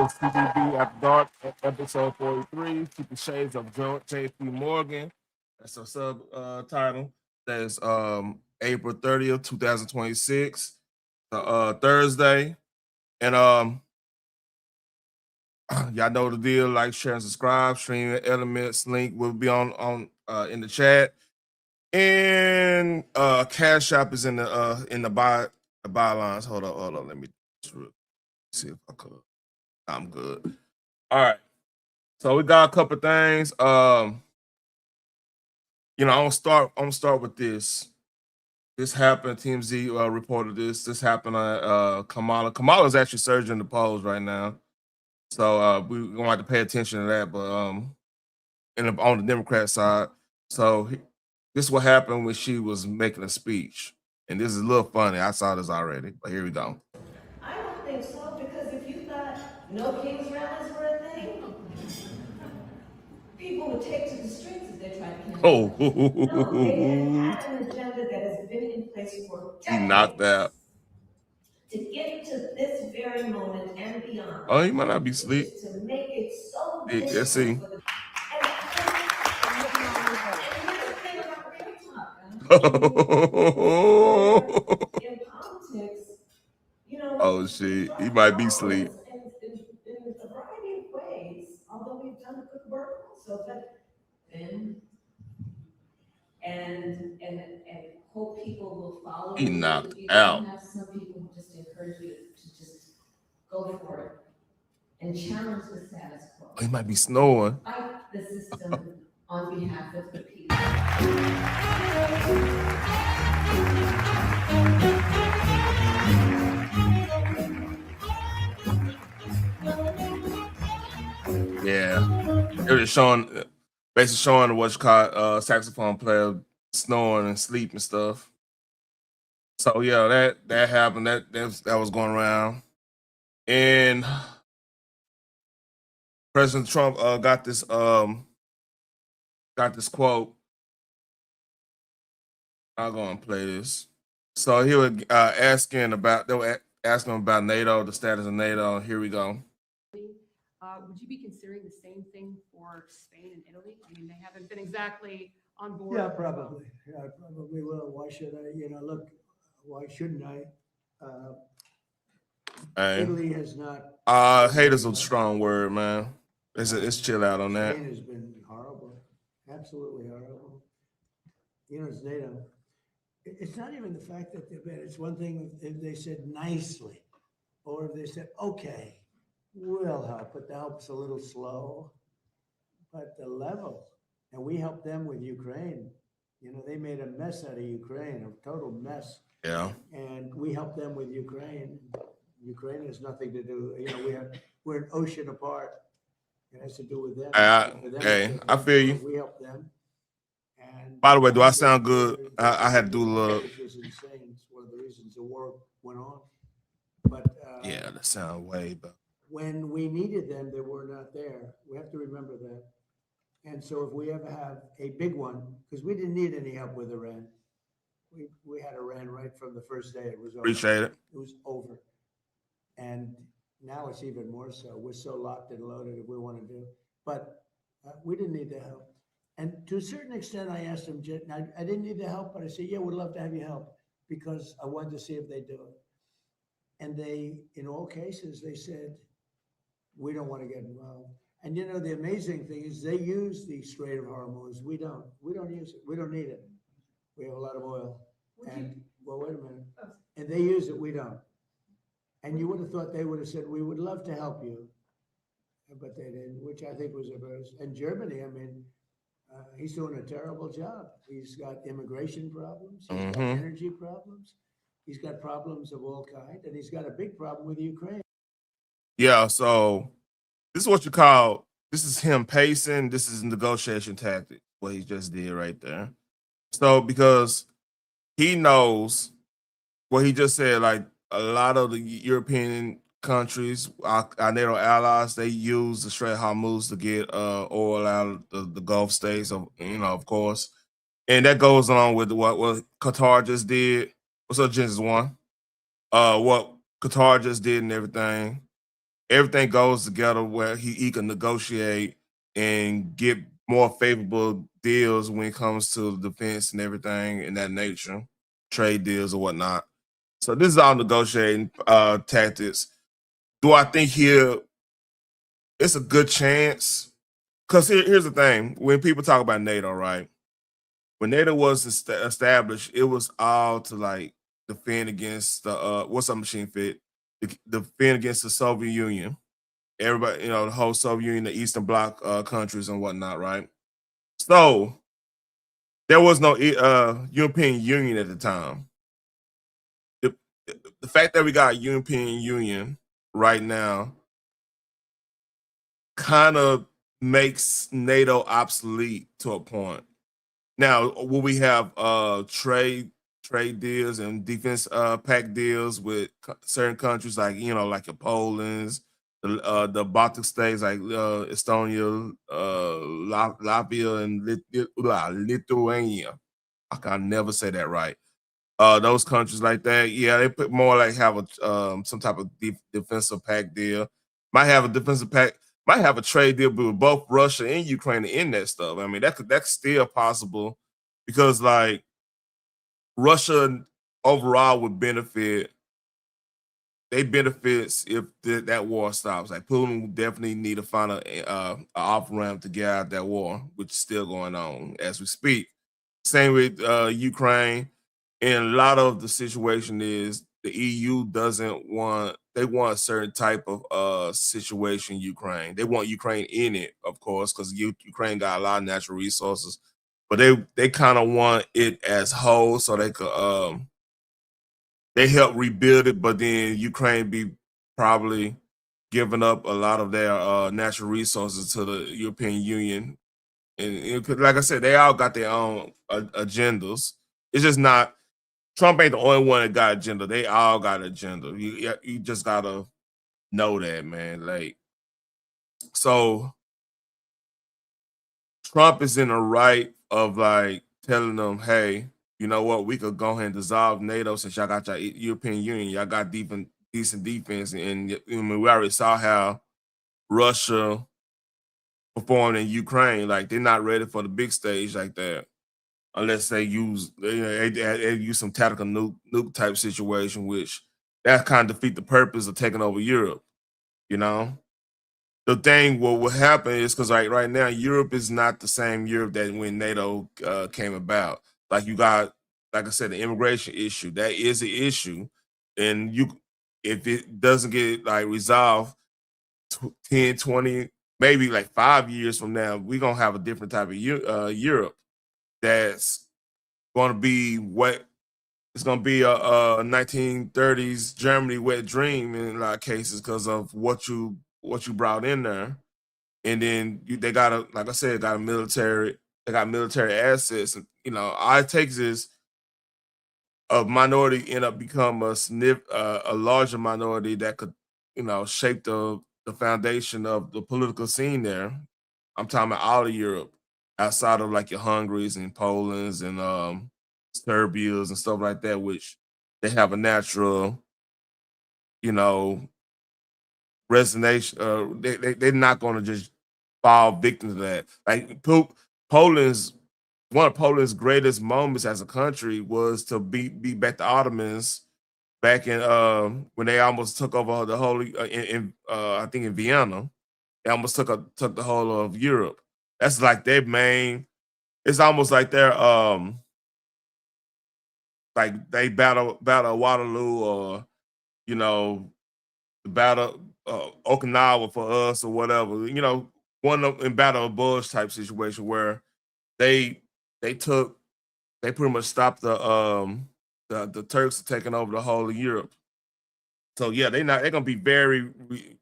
is TTB After Dark, episode 43, Keep Shades of J.P. Morgan. That's a subtitle. That is April 30th, 2026, Thursday. And y'all know the deal. Like, share, and subscribe. Stream Elements link will be on in the chat. And Cash App is in the bylines. Hold on. Let me see if I could. I'm good. All right. So we got a couple things. I'm gonna start with this. This happened. TMZ reported this. This happened on Kamala. Kamala's actually surging the polls right now. So we're gonna have to pay attention to that. But on the Democrat side, so this is what happened when she was making a speech. And this is a little funny. I saw this already, but here we go. I don't think so, because if you thought no King's rallies were a thing, people would take to the streets if they tried to cancel. No, they have an agenda that has been in place for decades. He knocked out. To get to this very moment and beyond. Oh, he might not be asleep. To make it so difficult. Let's see. In politics, oh shit, he might be asleep. In a variety of ways, although we've done a good work also, but and hope people will follow. He knocked out. Have some people who just encourage you to just go for it and challenge the status quo. He might be snoring. Fight the system on behalf of the people. Yeah, it was basically showing what's called saxophone player snoring and sleep and stuff. So yeah, that happened. That was going around, and President Trump got this quote. I'm gonna play this. So he was asking about NATO, the status of NATO. Here we go. Would you be considering the same thing for Spain and Italy? I mean, they haven't been exactly on board. Yeah, probably. Yeah, I probably will. Why should I? Look, why shouldn't I? Italy has not. Hate is a strong word, man. It's chill out on that. Spain has been horrible, absolutely horrible. It's NATO. It's not even the fact that they're bad. It's one thing if they said nicely, or if they said, okay, we'll help, but the help's a little slow. But the level, and we helped them with Ukraine. They made a mess out of Ukraine, a total mess. Yeah. And we helped them with Ukraine. Ukraine has nothing to do. We're an ocean apart. It has to do with them. I feel you. We helped them. And by the way, do I sound good? I had to do a little. Which was insane. It's one of the reasons the war went on. But yeah, that sound way better. When we needed them, they were not there. We have to remember that. And so if we ever have a big one, because we didn't need any help with Iran. We had Iran right from the first day. It was over. Appreciate it. It was over. And now it's even more so. We're so locked and loaded if we want to do. But we didn't need the help. And to a certain extent, I asked them, I didn't need the help, but I said, yeah, we'd love to have you help because I wanted to see if they do it. And they, in all cases, they said, we don't want to get involved. And the amazing thing is they use the Strait of Hormuz. We don't. We don't use it. We don't need it. We have a lot of oil. Well, wait a minute. And they use it. We don't. And you would have thought they would have said, we would love to help you. But they didn't, which I think was a very, and Germany, I mean, he's doing a terrible job. He's got immigration problems. He's got energy problems. He's got problems of all kinds. And he's got a big problem with Ukraine. Yeah, so this is what you call, this is him pacing. This is negotiation tactic, what he just did right there. So because he knows what he just said, like a lot of the European countries, our NATO allies, they use the Strait of Hormuz to get oil out of the Gulf states, of course. And that goes along with what Qatar just did. What's up, Genesis One? What Qatar just did and everything. everything goes together where he can negotiate and get more favorable deals when it comes to defense and everything in that nature, trade deals or whatnot. So this is all negotiating tactics. Do I think here it's a good chance? Because here's the thing: when people talk about NATO, right? When NATO was established, it was all to like defend against the what's up, machine fit? Defend against the Soviet Union. Everybody, the whole Soviet Union, the Eastern Bloc countries and whatnot, right? So there was no European Union at the time. The, the fact that we got a European Union right now kind of makes NATO obsolete to a point. Now, will we have trade deals and defense pact deals with certain countries like like the Poland's, the Baltic states like Estonia, Latvia, and Lithuania. I can never say that right. Those countries like that, yeah, they put more like have a some type of defensive pact deal. Might have a defensive pact, might have a trade deal with both Russia and Ukraine in that stuff. I mean, that's still possible because like Russia overall would benefit. They benefits if that war stops. Like Putin would definitely need to find a off ramp to get out of that war, which is still going on as we speak. Same with Ukraine. And a lot of the situation is the EU doesn't want, they want a certain type of situation in Ukraine. They want Ukraine in it, of course, because Ukraine got a lot of natural resources, but they kind of want it as whole so they could they help rebuild it, but then Ukraine be probably giving up a lot of their natural resources to the European Union. And like I said, they all got their own agendas. It's just not Trump ain't the only one that got agenda. They all got agenda. You just gotta know that, man. Like, so Trump is in the right of like telling them, hey, you know what? We could go ahead and dissolve NATO since y'all got your European Union. Y'all got decent defense, and I mean, we already saw how Russia performed in Ukraine. Like, they're not ready for the big stage like that unless they use they use some tactical nuke type situation, which that kind of defeat the purpose of taking over Europe. You know, the thing what will happen is because right now Europe is not the same Europe that when NATO came about. Like you got, like I said, the immigration issue that is an issue, and you if it doesn't get like resolved 10, 20, maybe like 5 years from now, we're gonna have a different type of Europe that's going to be what it's going to be a 1930s Germany wet dream in a lot of cases because of what you brought in there, and then they got a like I said got a military they got military assets, and all it takes is a minority end up become a larger minority that could shape the foundation of the political scene there. I'm talking about all of Europe, outside of like your Hungaries and Polands and Serbias and stuff like that, which they have a natural, you know, resonation. They're not going to just fall victim to that. Like Poland's one of Poland's greatest moments as a country was to beat back the Ottomans back in when they almost took over the whole I think in Vienna. They almost took the whole of Europe. That's like their main. It's almost like they're like they battle Waterloo, or you know the battle Okinawa for us or whatever. One of in Battle of Bulge type situation where they they took they pretty much stopped the Turks taking over the whole of Europe. So yeah, they're gonna be very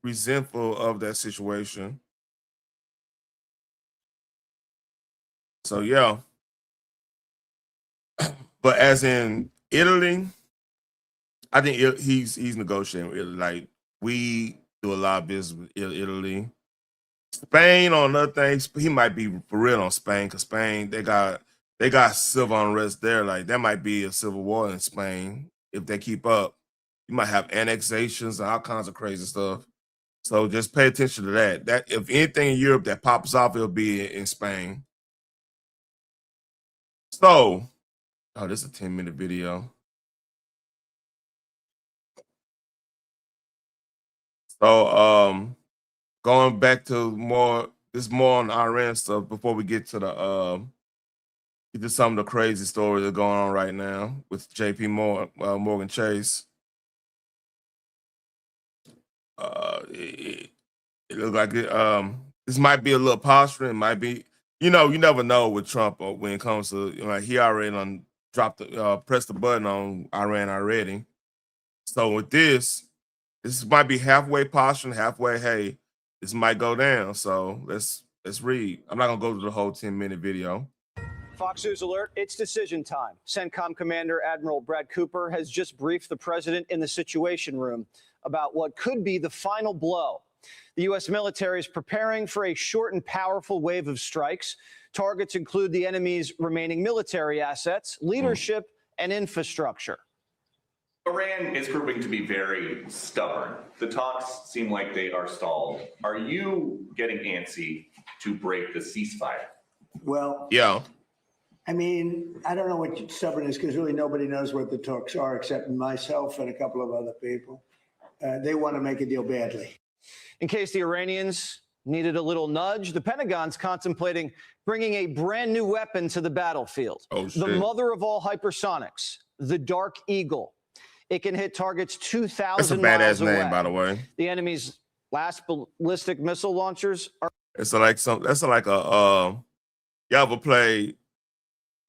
resentful of that situation. So yeah, but as in Italy, I think he's negotiating with Italy. Like, we do a lot of business with Italy. Spain on other things, he might be for real on Spain because Spain they got civil unrest there. Like, there might be a civil war in Spain if they keep up. You might have annexations and all kinds of crazy stuff. So just pay attention to that. That if anything in Europe that pops off, it'll be in Spain. So, oh, this is a 10-minute video. So, going back to more on Iran stuff before we get to some of the crazy stories that are going on right now with JP Morgan Chase. It looks like this might be a little posturing. It might be, you never know with Trump when it comes to, he already pressed the button on Iran already. So with this might be halfway posturing, halfway, hey, this might go down. So let's read. I'm not gonna go to the whole 10-minute video. Fox News alert, it's decision time. CENTCOM Commander Admiral Brad Cooper has just briefed the president in the Situation Room about what could be the final blow. The U.S. military is preparing for a short and powerful wave of strikes. Targets include the enemy's remaining military assets, leadership, and infrastructure. Iran is proving to be very stubborn. The talks seem like they are stalled. Are you getting antsy to break the ceasefire? Well, Yeah. I mean, I don't know what stubborn is because really nobody knows what the talks are except myself and a couple of other people. They want to make a deal badly. In case the Iranians needed a little nudge, the Pentagon's contemplating bringing a brand new weapon to the battlefield. Oh, shit. The mother of all hypersonics, the Dark Eagle. It can hit targets 2,000 That's a miles badass away. name, by the way. The enemy's last ballistic missile launchers are That's like a you ever play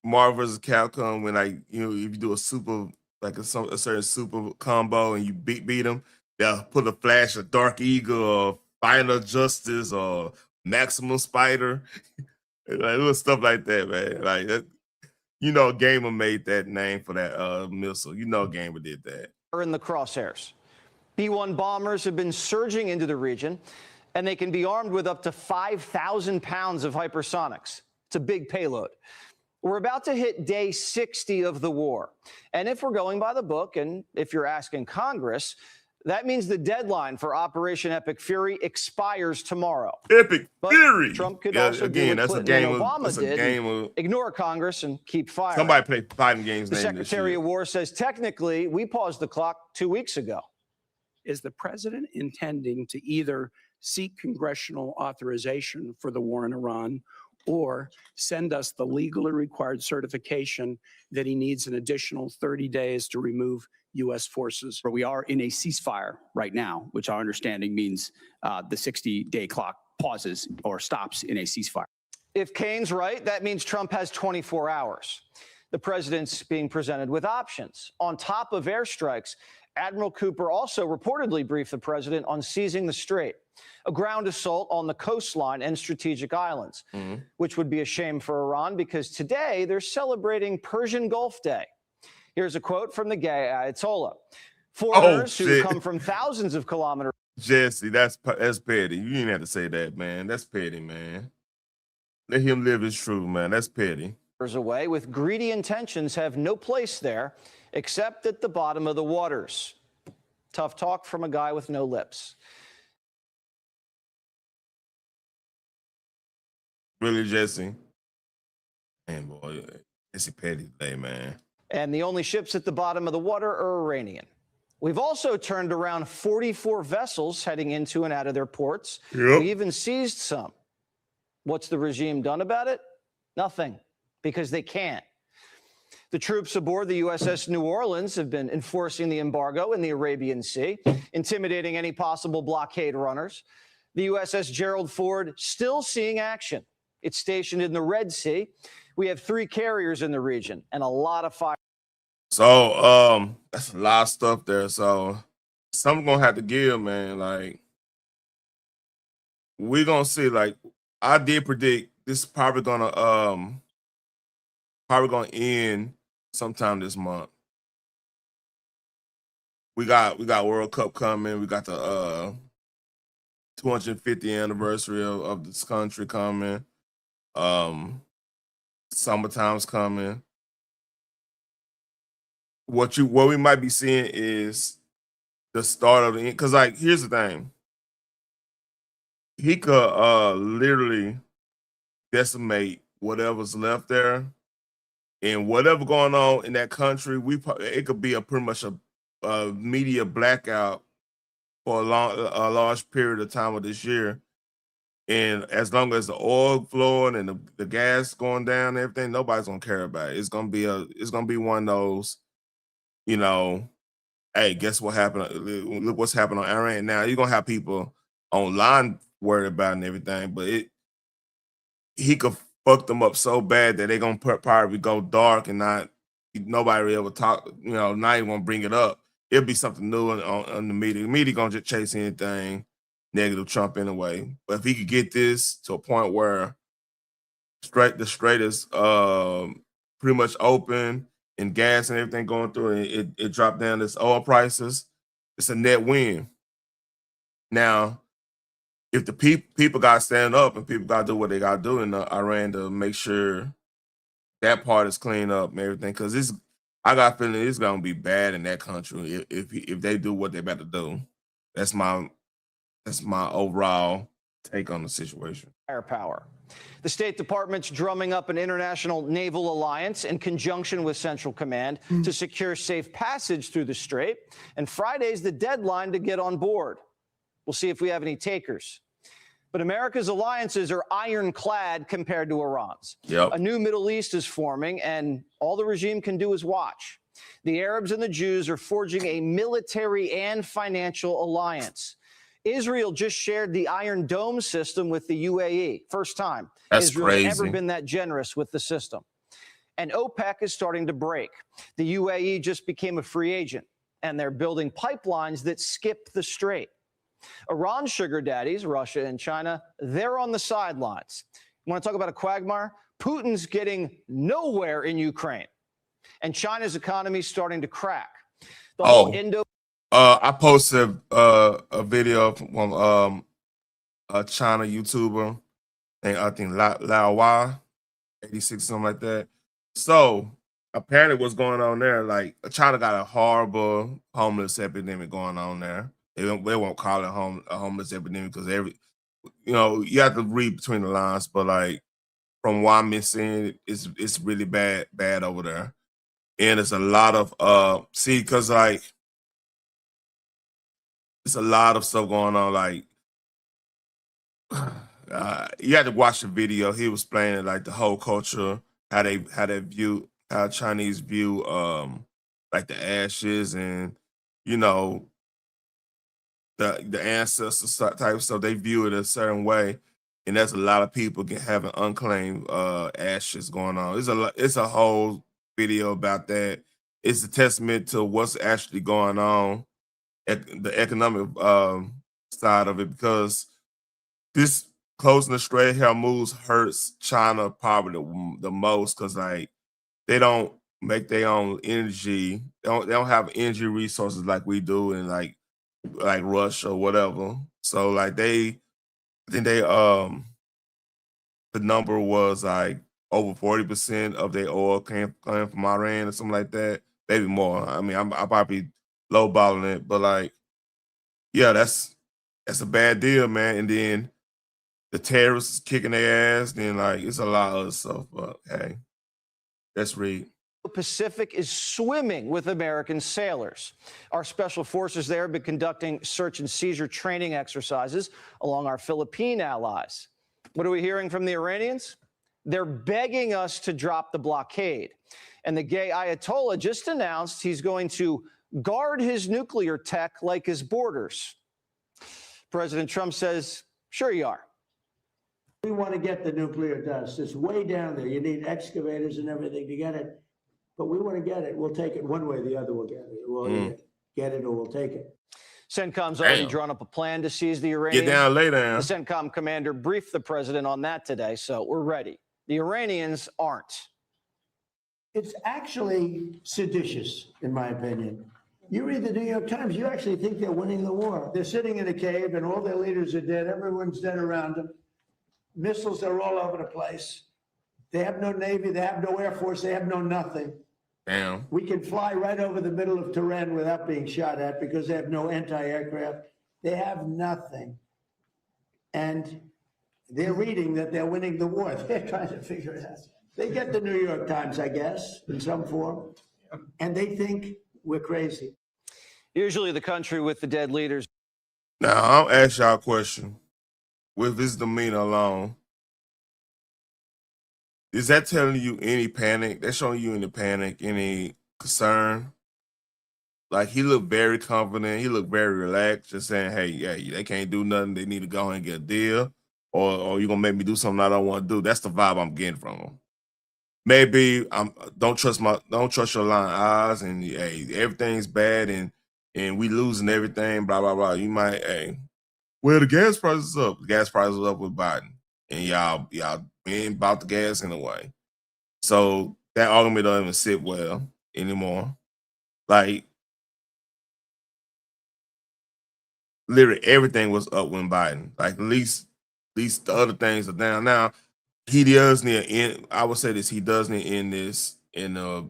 Marvel vs. Capcom when if you do a super a certain super combo and you beat them, they'll put a flash of Dark Eagle or Final Justice or Maximum Spider, like little stuff like that, man. Like that, Gamer made that name for that missile. Gamer did that. in the crosshairs. B-1 bombers have been surging into the region, and they can be armed with up to 5,000 pounds of hypersonics. It's a big payload. We're about to hit day 60 of the war. And if we're going by the book, and if you're asking Congress, that means the deadline for Operation Epic Fury expires tomorrow. Epic But Fury. Trump could Yeah, also again, do what that's a Clinton game and of Obama that's a did, game of ignore Congress and keep firing. somebody play fighting games. The named this Secretary shit. of War says technically we paused the clock 2 weeks ago. Is the president intending to either seek congressional authorization for the war in Iran or send us the legally required certification that he needs an additional 30 days to remove U.S. forces? We are in a ceasefire right now, which our understanding means the 60-day clock pauses or stops in a ceasefire. If Kane's right, that means Trump has 24 hours. The president's being presented with options. On top of airstrikes, Admiral Cooper also reportedly briefed the president on seizing the strait, a ground assault on the coastline and strategic islands, which would be a shame for Iran because today they're celebrating Persian Gulf Day. Here's a quote from the gay Ayatollah. Foreigners who shit. come from thousands of kilometers Jesse, that's petty. You didn't have to say that, man. That's petty, man. Let him live his truth, man. That's petty. away with greedy intentions have no place there except at the bottom of the waters. Tough talk from a guy with no lips. Really, Jesse? Man, boy, it's a petty today, man. And the only ships at the bottom of the water are Iranian. We've also turned around 44 vessels heading into and out of their ports. Yep. We even seized some. What's the regime done about it? Nothing, because they can't. The troops aboard the USS New Orleans have been enforcing the embargo in the Arabian Sea, intimidating any possible blockade runners. The USS Gerald Ford still seeing action. It's stationed in the Red Sea. We have 3 carriers in the region and a lot of fire. So, that's a lot of stuff there. So, something gonna have to give, man. Like, we're gonna see. Like, I did predict this is probably gonna end sometime this month. We got World Cup coming. We got the 250th anniversary of this country coming. Summertime's coming. What we might be seeing is the start of the end. Because, like, here's the thing. he could literally decimate whatever's left there, and whatever going on in that country, it could be pretty much a media blackout for a large period of time of this year. And as long as the oil flowing and the gas going down and everything, nobody's gonna care about it. It's gonna be one of those, you know, hey, guess what happened? Look what's happened on Iran. Now you're gonna have people online worried about it and everything, but he could fuck them up so bad that they're gonna probably go dark and nobody will ever talk, not even gonna bring it up. It'll be something new on the media. The media gonna just chase anything negative Trump anyway. But if he could get this to a point where the strait is pretty much open and gas and everything going through, and it dropped down this oil prices, it's a net win. Now, if the people got to stand up and people got to do what they got to do in Iran to make sure that part is cleaned up and everything, because I got a feeling it's gonna be bad in that country if they do what they about to do. That's my overall take on the situation. Firepower. The State Department's drumming up an international naval alliance in conjunction with Central Command to secure safe passage through the strait. And Friday's the deadline to get on board. We'll see if we have any takers. But America's alliances are ironclad compared to Iran's. Yep. A new Middle East is forming, and all the regime can do is watch. The Arabs and the Jews are forging a military and financial alliance. Israel just shared the Iron Dome system with the UAE. First time Israel's ever been that generous with the system. And OPEC is starting to break. The UAE just became a free agent, and they're building pipelines that skip the strait. Iran's sugar daddies, Russia and China, they're on the sidelines. You want to talk about a quagmire? Putin's getting nowhere in Ukraine, and China's economy is starting to crack. The whole I posted a video from a China YouTuber, and I think Lao Wai, 86, something like that. So apparently what's going on there, like China got a horrible homeless epidemic going on there. They won't call it a homeless epidemic because you have to read between the lines, but like from what I'm seeing, it's really bad over there. And it's a lot of because like it's a lot of stuff going on. Like you had to watch the video. He was explaining like the whole culture, how Chinese view like the ashes and the ancestors type of stuff. They view it a certain way, and there's a lot of people having unclaimed ashes going on. It's a whole video about that. It's a testament to what's actually going on at the economic side of it, because this closing the Strait of Hormuz hurts China probably the most, because like they don't make their own energy. They don't have energy resources like we do in like Russia or whatever. So like I think the number was like over 40% of their oil came from Iran or something like that, maybe more. I mean, I'm probably lowballing it, but like, yeah, that's a bad deal, man. And then the terrorists kicking their ass. Then like it's a lot of other stuff. But hey, let's read. Pacific is swimming with American sailors. Our special forces there have been conducting search and seizure training exercises along our Philippine allies. What are we hearing from the Iranians? They're begging us to drop the blockade. And the gay Ayatollah just announced he's going to guard his nuclear tech like his borders. President Trump says, sure you are. We want to get the nuclear dust. It's way down there. You need excavators and everything to get it. But we want to get it. We'll take it one way or the other. We'll get it. We'll get it or we'll take it. CENTCOM's already drawn up a plan to seize the uranium. Get down later. The CENTCOM commander briefed the president on that today, so we're ready. The Iranians aren't. It's actually seditious, in my opinion. You read the New York Times, you actually think they're winning the war. They're sitting in a cave and all their leaders are dead. Everyone's dead around them. Missiles are all over the place. They have no Navy. They have no Air Force. They have no nothing. Damn. We can fly right over the middle of Tehran without being shot at because they have no anti-aircraft. They have nothing. and they're reading that they're winning the war. They're trying to figure it out. They get the New York Times, I guess, in some form, and they think we're crazy. Usually the country with the dead leaders. Now, I'll ask y'all a question. With his demeanor alone, is that telling you any panic? That's showing you any panic, any concern? Like, he looked very confident. He looked very relaxed, just saying, hey, yeah, they can't do nothing. They need to go ahead and get a deal. Or you're going to make me do something I don't want to do. That's the vibe I'm getting from him. Maybe don't trust your lying eyes, and hey, everything's bad, and we losing everything, blah, blah, blah. You might, hey, well, the gas prices up. The gas prices up with Biden. And y'all ain't about the gas anyway. So that argument don't even sit well anymore. Like, literally everything was up when Biden. Like, at least the other things are down. Now, he does need to end. I would say this, he does need to end this in a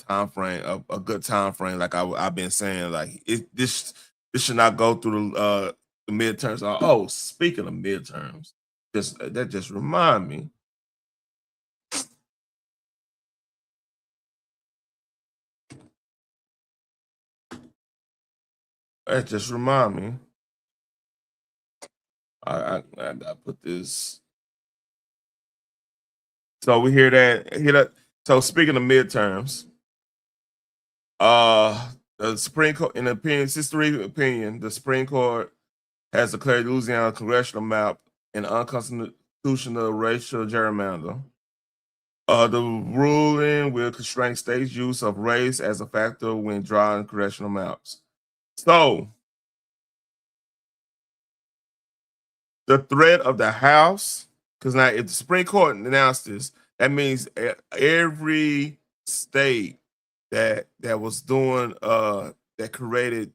time frame, a good time frame. Like I've been saying, like this should not go through the midterms. Oh, speaking of midterms, that just remind me. That just remind me. I gotta put this. So we hear that. So speaking of midterms, the Supreme Court, in opinion, opinion, the Supreme Court has declared Louisiana congressional map an unconstitutional racial gerrymander. The ruling will constrain states' use of race as a factor when drawing congressional maps. So, the threat of the House, because now if the Supreme Court announced this, that means every state that was doing that created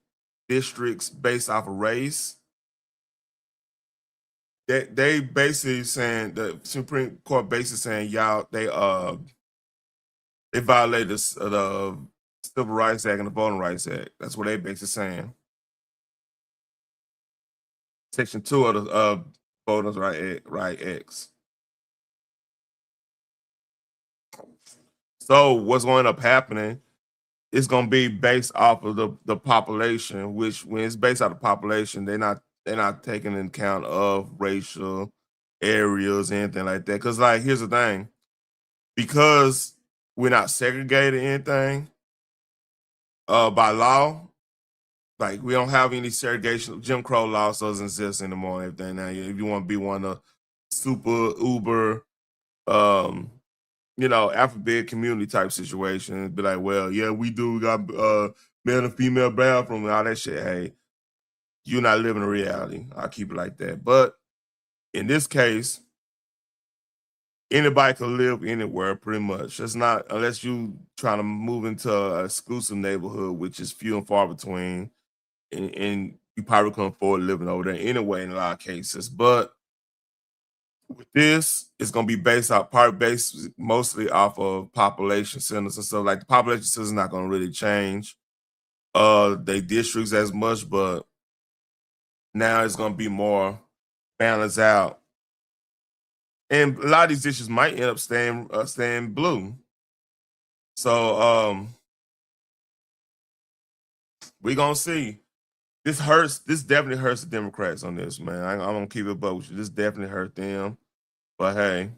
districts based off of race, that they basically saying, the Supreme Court basically saying, y'all, they violated the Civil Rights Act and the Voting Rights Act. That's what they basically saying. Section 2 of the Voting Right Acts. So what's going to end up happening is going to be based off of the population, which when it's based off the population, they're not taking into account of racial areas, anything like that. Because, like, here's the thing. Because we're not segregated anything by law, like we don't have any segregation. Jim Crow laws doesn't exist anymore. Everything now, if you want to be one of super uber, alphabet community type situations, be like, well, yeah, we do. We got male and female bathroom and all that shit. Hey, you're not living a reality. I'll keep it like that. But in this case, anybody can live anywhere pretty much. It's not unless you trying to move into an exclusive neighborhood, which is few and far between, and you probably couldn't afford living over there anyway in a lot of cases. But with this, it's gonna be based mostly off of population centers and stuff. Like the population centers is not gonna really change they districts as much, but now it's gonna be more balanced out. And a lot of these districts might end up staying blue. So we're gonna see. This definitely hurts the Democrats on this, man. I'm gonna keep it above with you. This definitely hurt them. But hey,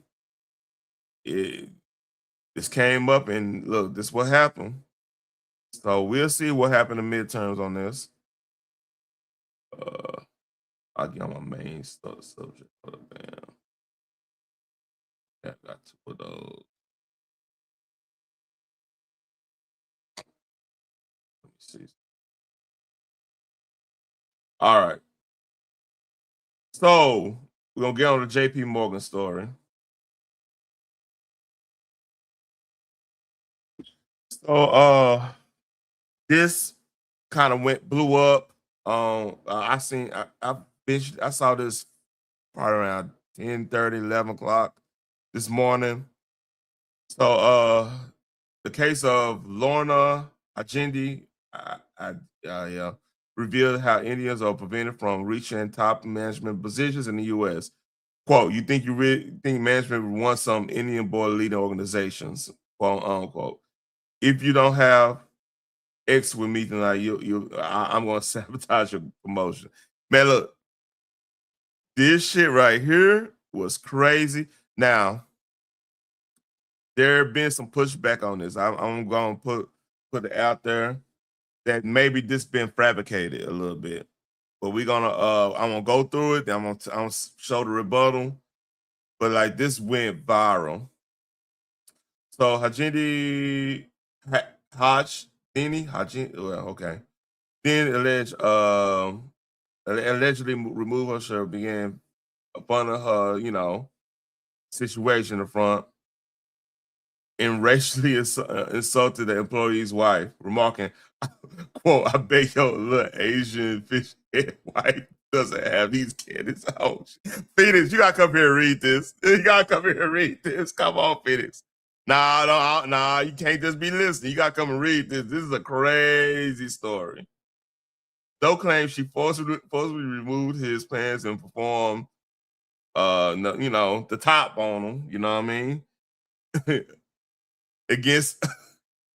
this came up, and look, this what happened. So we'll see what happened in midterms on this. I'll get on my main subject. Bam. Yeah, I got two of those. Let me see. All right. So we're gonna get on the JP Morgan story. So this kind of blew up. I saw this probably around 10:30, 11 o'clock this morning. So the case of Lorna Ajendi, yeah, revealed how Indians are prevented from reaching top management positions in the U.S. Quote, you think really think management would want some Indian boy leading organizations, quote unquote. If you don't have X with me tonight, I'm gonna sabotage your promotion. Man, look, this shit right here was crazy. Now, there have been some pushback on this. I'm gonna put it out there that maybe this been fabricated a little bit. But we're gonna I'm gonna go through it, then I'm gonna show the rebuttal. But like this went viral. So Hajindi Hajini, well, okay. Then allegedly remove her shirt, began upon her, situation in the front, and racially insulted the employee's wife, remarking, quote, I bet your little Asian fish head wife doesn't have these kids. Oh, Phoenix, you gotta come here and read this. You gotta come here and read this. Come on, Phoenix. Nah, you can't just be listening. You gotta come and read this. This is a crazy story. Doe claims she forcibly removed his pants and performed, the top on him. You know what I mean? against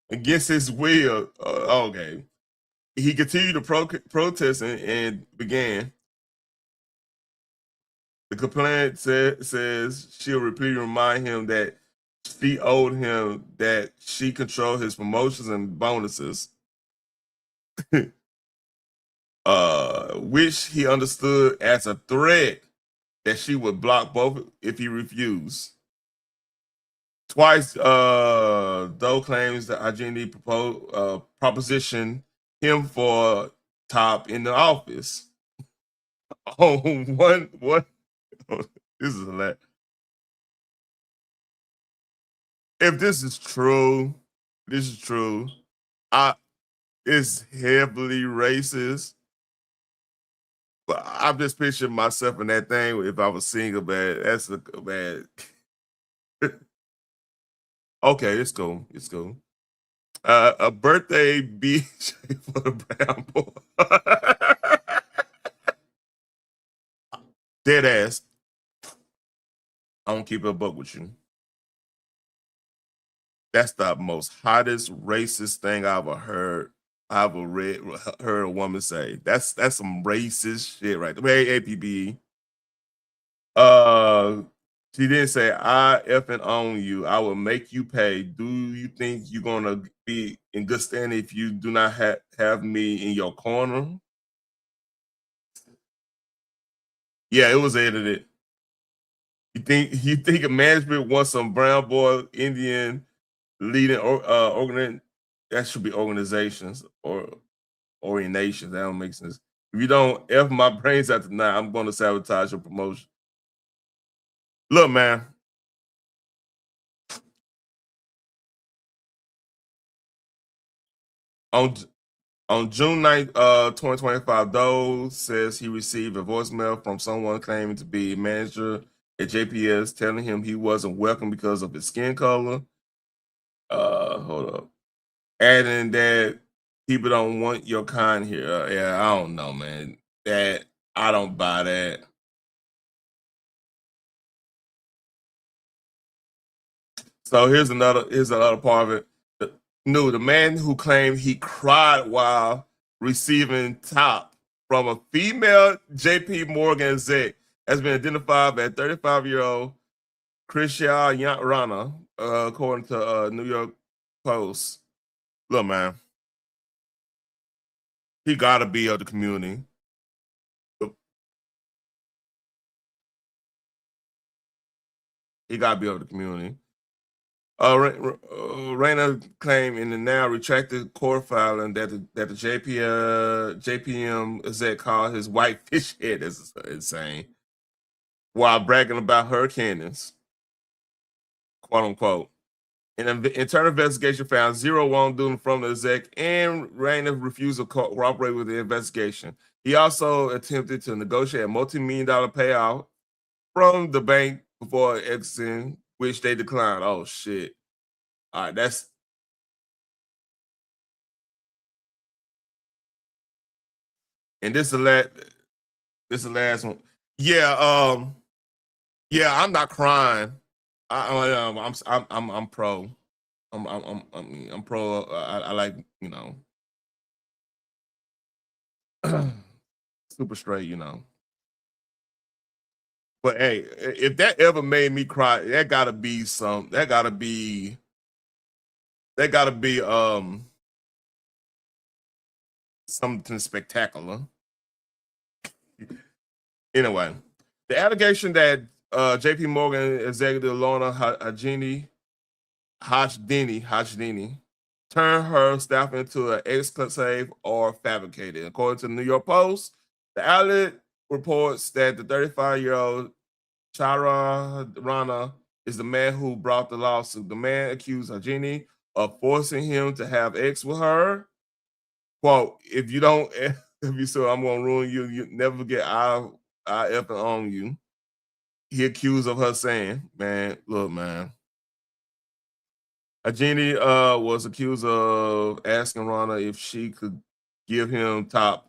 against his will. Okay. He continued to protest and began. The complaint says she'll repeatedly remind him that she owed him, that she controlled his promotions and bonuses, which he understood as a threat that she would block both if he refused. Twice, Doe claims that Ajini propositioned him for top in the office. Oh, one, this is hilarious. If this is true, it's heavily racist. But I'm just picturing myself in that thing if I was single, man. That's a bad. Okay, it's cool. It's cool. A birthday beach for the brown boy. Dead ass. I don't keep it a buck with you. That's the most hottest racist thing I ever heard. Heard a woman say. That's some racist shit right there. Hey, APB. She didn't say, I effing own you. I will make you pay. Do you think you're gonna be in good standing if you do not have me in your corner? Yeah, it was edited. You think a management wants some brown boy Indian leading that should be organizations or nations. That don't make sense. If you don't F my brains out tonight, I'm gonna sabotage your promotion. Look, man. On June 9th, 2025, Doe says he received a voicemail from someone claiming to be a manager at JPS, telling him he wasn't welcome because of his skin color. Hold up. Adding that people don't want your kind here. Yeah, I don't know, man. That I don't buy that. So here's another part of it. The man who claimed he cried while receiving top from a female JP Morgan exec has been identified as 35-year-old Krisha Rana, according to New York Post. Look, man, he gotta be of the community. He gotta be of the community. Rayner claimed in the now retracted court filing that the JPM exec called his white fish head. That's insane. While bragging about hurricanes, quote unquote. An internal investigation found zero wrongdoing from the exec, and Rayner refused to cooperate with the investigation. He also attempted to negotiate a multi-million-dollar payout from the bank before exiting, which they declined. Oh shit! All right, that's And this is the last one. Yeah, yeah, I'm not crying. I'm pro. I'm pro. I like, you know, super straight, you know. But hey, if that ever made me cry, that gotta be something spectacular. Anyway, the allegation that JP Morgan executive Lorna Hajjdini turned her staff into an ex-slave or fabricated. According to the New York Post, the outlet reports that the 35-year-old Chara Rana is the man who brought the lawsuit. The man accused Hajini of forcing him to have sex with her. Quote, if you don't, if you say I'm gonna ruin you, you never get I effing on you. He accused of her saying, man, look, man. Hajini was accused of asking Rana if she could give him top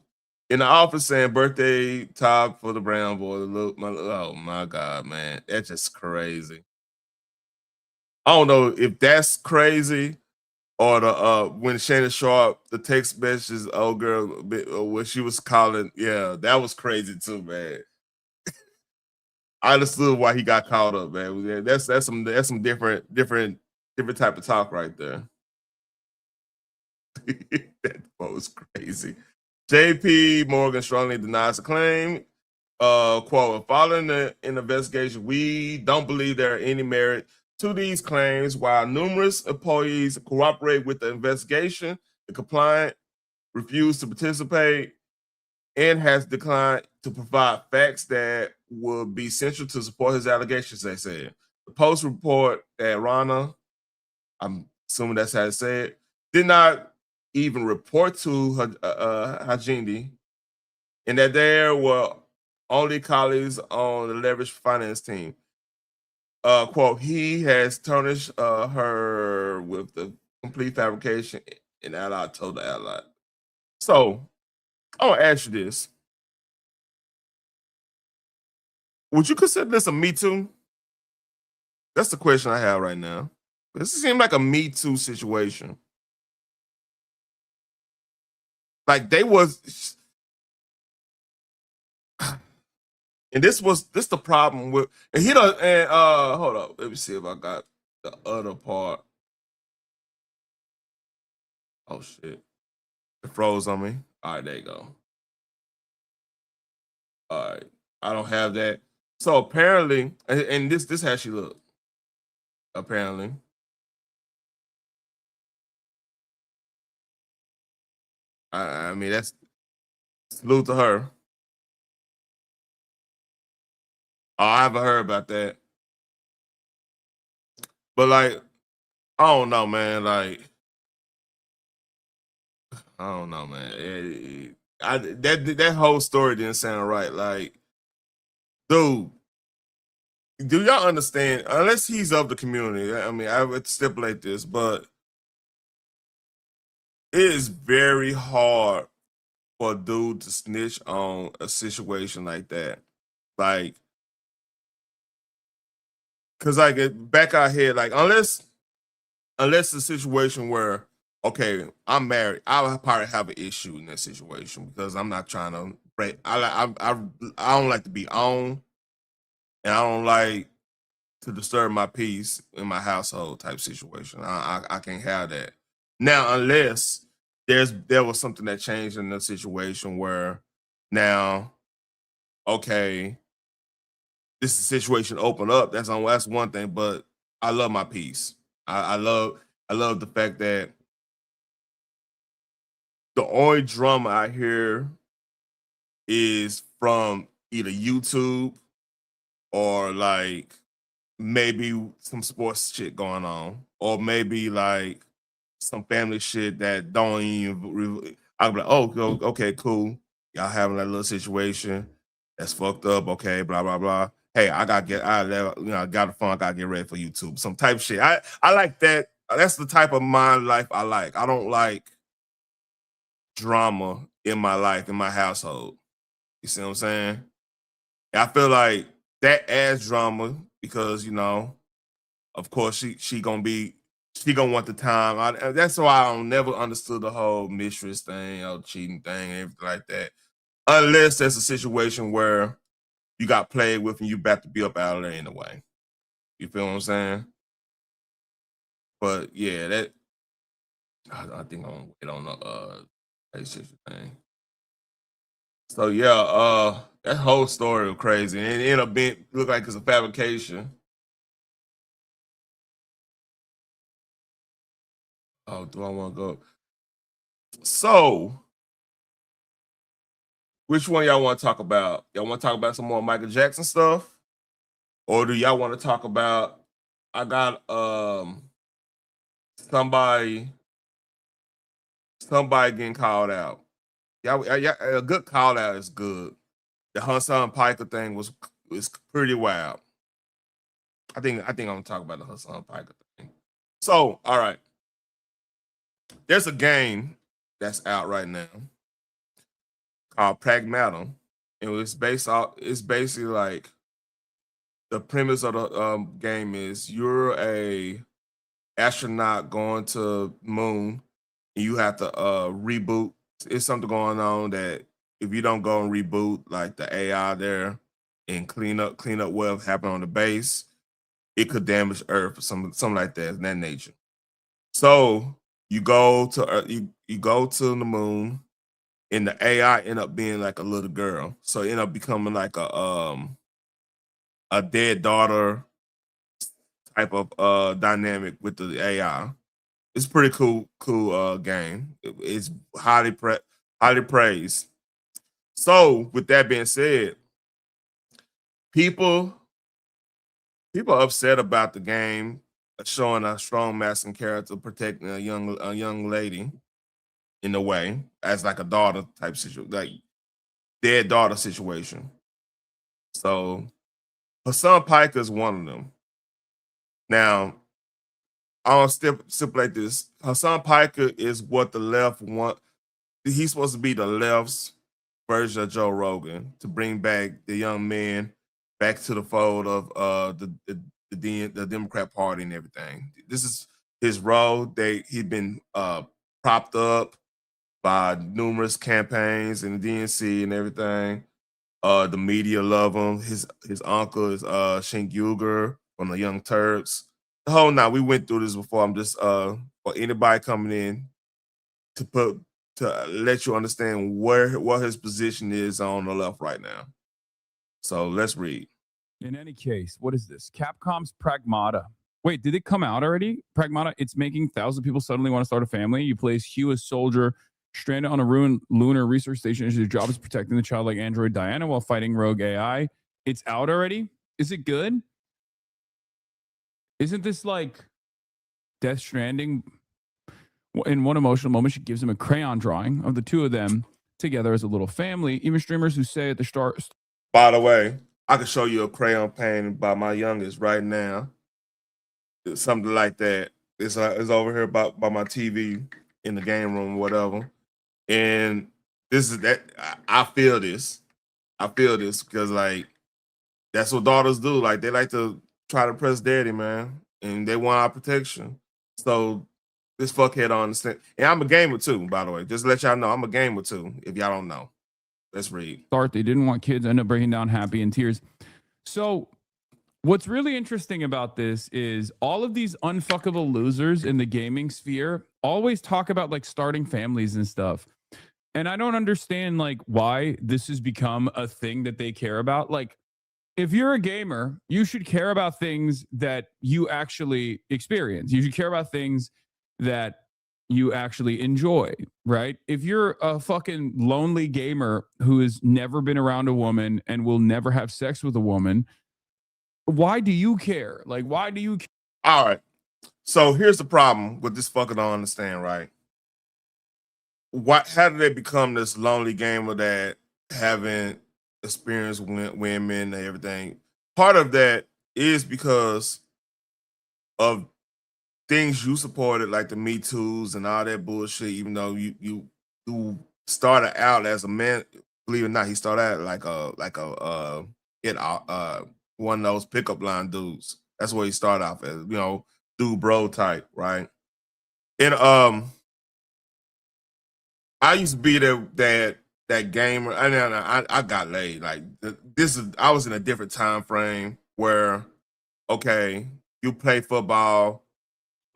in the office, saying birthday top for the brown boy. Look, oh my God, man. That's just crazy. I don't know if that's crazy or the when Shannon Sharp, the text messages, oh girl, what she was calling, yeah, that was crazy too, man. I understood why he got caught up, man. Yeah, that's some different type of talk right there. That was crazy. JP Morgan strongly denies the claim. Quote, following an investigation, we don't believe there are any merit to these claims. While numerous employees cooperate with the investigation, the compliant refused to participate and has declined to provide facts that would be central to support his allegations, they said. The Post report that Rana, I'm assuming that's how it said, did not even report to Hajindi, and that there were only colleagues on the leveraged finance team. Quote, he has tarnished her with the complete fabrication, and ally told the ally. So, I want to ask you this. Would you consider this a Me Too? That's the question I have right now. This seems like a Me Too situation. Like they was, and this the problem with, and he don't, and hold up, let me see if I got the other part. Oh shit, it froze on me. All right, there you go. All right, I don't have that. So apparently, and this how she look. Apparently, I mean that's salute to her. Oh, I haven't heard about that, but like I don't know, man. Like I don't know, man. That whole story didn't sound right. Like, dude, do y'all understand? Unless he's of the community, I mean, I would stipulate this, but it is very hard for a dude to snitch on a situation like that. Like, cause like back out here, like unless the situation where okay, I'm married, I'll probably have an issue in that situation because I'm not trying to break. I don't like to be on, and I don't like to disturb my peace in my household type situation. I can't have that. Now, unless there was something that changed in the situation where now, okay, this situation opened up. That's one thing, but I love my peace. I love the fact that the only drama I hear is from either YouTube or like maybe some sports shit going on, or maybe like some family shit that don't even really. I'll be like, oh, okay, cool. Y'all having that little situation that's fucked up. Okay, blah blah blah. Hey, I got the phone. I gotta get ready for YouTube. Some type of shit. I like that. That's the type of mind life I like. I don't like drama in my life, in my household. You see what I'm saying? I feel like that adds drama because, you know, of course she gonna want the time. That's why I don't never understood the whole mistress thing or cheating thing and everything like that. Unless there's a situation where you got played with and you about to be up out of there anyway. You feel what I'm saying? But yeah, that I think I'm gonna wait on the PlayStation thing. So yeah, that whole story was crazy. And it ended up being look like it's a fabrication. Oh, do I want to go? So, which one y'all want to talk about? Y'all want to talk about some more Michael Jackson stuff? Or do y'all want to talk about I got somebody getting called out. Yeah, a good call out is good. The Hassan Piker thing was pretty wild. I think I'm gonna talk about the Hassan Piker thing. So, all right. There's a game that's out right now called Pragmatum. And it's basically like the premise of the game is you're a astronaut going to moon and you have to reboot. It's something going on that if you don't go and reboot like the AI there and clean up what happened on the base, it could damage Earth or something like that in that nature. So you go to you go to the moon, and the AI end up being like a little girl. So it end up becoming like a dead daughter type of dynamic with the AI. It's pretty cool game. It's highly praised. So with that being said, people are upset about the game showing a strong masculine character protecting a young lady in a way as like a daughter type situation, like dead daughter situation. So Hassan Piker is one of them. Now, I'll stipulate this. Hassan Piker is what the left want. He's supposed to be the left's version of Joe Rogan to bring back the young men back to the fold of the Democrat Party and everything. This is his role. He'd been propped up by numerous campaigns and the DNC and everything. The media love him. His uncle is Cenk Uygur from the Young Turks. The whole night we went through this before. I'm just for anybody coming in to let you understand what his position is on the left right now. So let's read. In any case, what is this? Capcom's Pragmata. Wait, did it come out already? Pragmata, it's making thousands of people suddenly want to start a family. You play as Hugh, a soldier stranded on a ruined lunar research station. Your job is protecting the childlike android Diana while fighting rogue AI. It's out already? Is it good? Isn't this like Death Stranding? In one emotional moment, she gives him a crayon drawing of the two of them together as a little family. Even streamers who say at the start. By the way, I can show you a crayon painting by my youngest right now. It's something like that. It's over here by my TV in the game room, or whatever. And this is that I feel this. I feel this because like that's what daughters do. Like they like to try to press daddy, man, and they want our protection. So this fuckhead don't understand. And I'm a gamer too, by the way. Just to let y'all know, I'm a gamer too. If y'all don't know, let's read. Start. They didn't want kids, end up breaking down happy in tears. So what's really interesting about this is all of these unfuckable losers in the gaming sphere always talk about like starting families and stuff. And I don't understand like why this has become a thing that they care about. Like if you're a gamer, you should care about things that you actually experience. You should care about things that you actually enjoy, right? If you're a fucking lonely gamer who has never been around a woman and will never have sex with a woman, why do you care? Like, why do you care? All right. So here's the problem with this fucker don't understand, right? How did they become this lonely gamer that haven't experienced women and everything? Part of that is because of things you supported, like the Me Too's and all that bullshit, even though you who started out as a man. Believe it or not, he started out one of those pickup line dudes. That's what he started off as, dude bro type, right? And I used to be that gamer. I got laid. Like I was in a different time frame where, okay, you play football.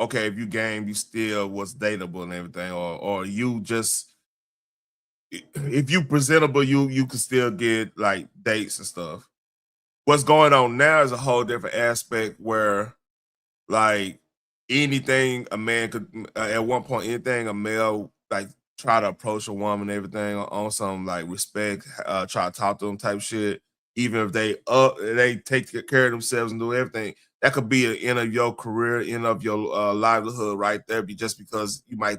Okay, if you game, you still was dateable and everything, or you just, if you presentable, you could still get like dates and stuff. What's going on now is a whole different aspect where, like, anything a man could, at one point, anything a male like try to approach a woman, and everything on some like respect, try to talk to them type shit. Even if they take care of themselves and do everything, that could be an end of your career, end of your livelihood right there. Just because you might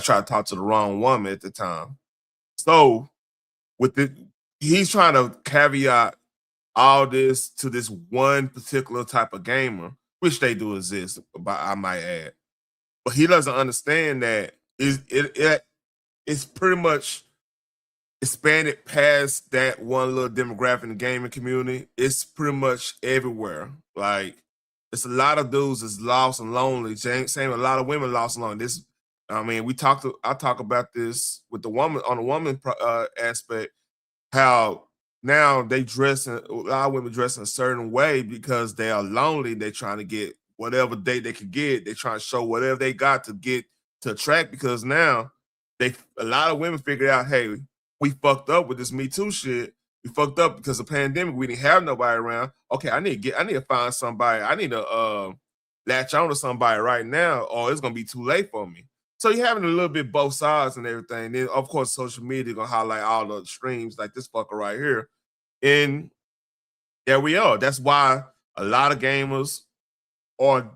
try to talk to the wrong woman at the time. So with it, he's trying to caveat all this to this one particular type of gamer, which they do exist, but I might add. But he doesn't understand that it's pretty much expanded past that one little demographic in the gaming community. It's pretty much everywhere. Like, it's a lot of dudes that's lost and lonely. Same a lot of women lost and lonely. I mean, I talk about this with the woman on the woman aspect. How now a lot of women dress in a certain way because they are lonely. They're trying to get whatever date they could get. They're trying to show whatever they got to get to attract, because now a lot of women figured out, hey, we fucked up with this Me Too shit. We fucked up because of the pandemic. We didn't have nobody around. Okay, I need to find somebody. I need to latch on to somebody right now, or it's gonna be too late for me. So you're having a little bit both sides and everything. Then of course social media gonna highlight all the streams like this fucker right here. And there we are. That's why a lot of gamers are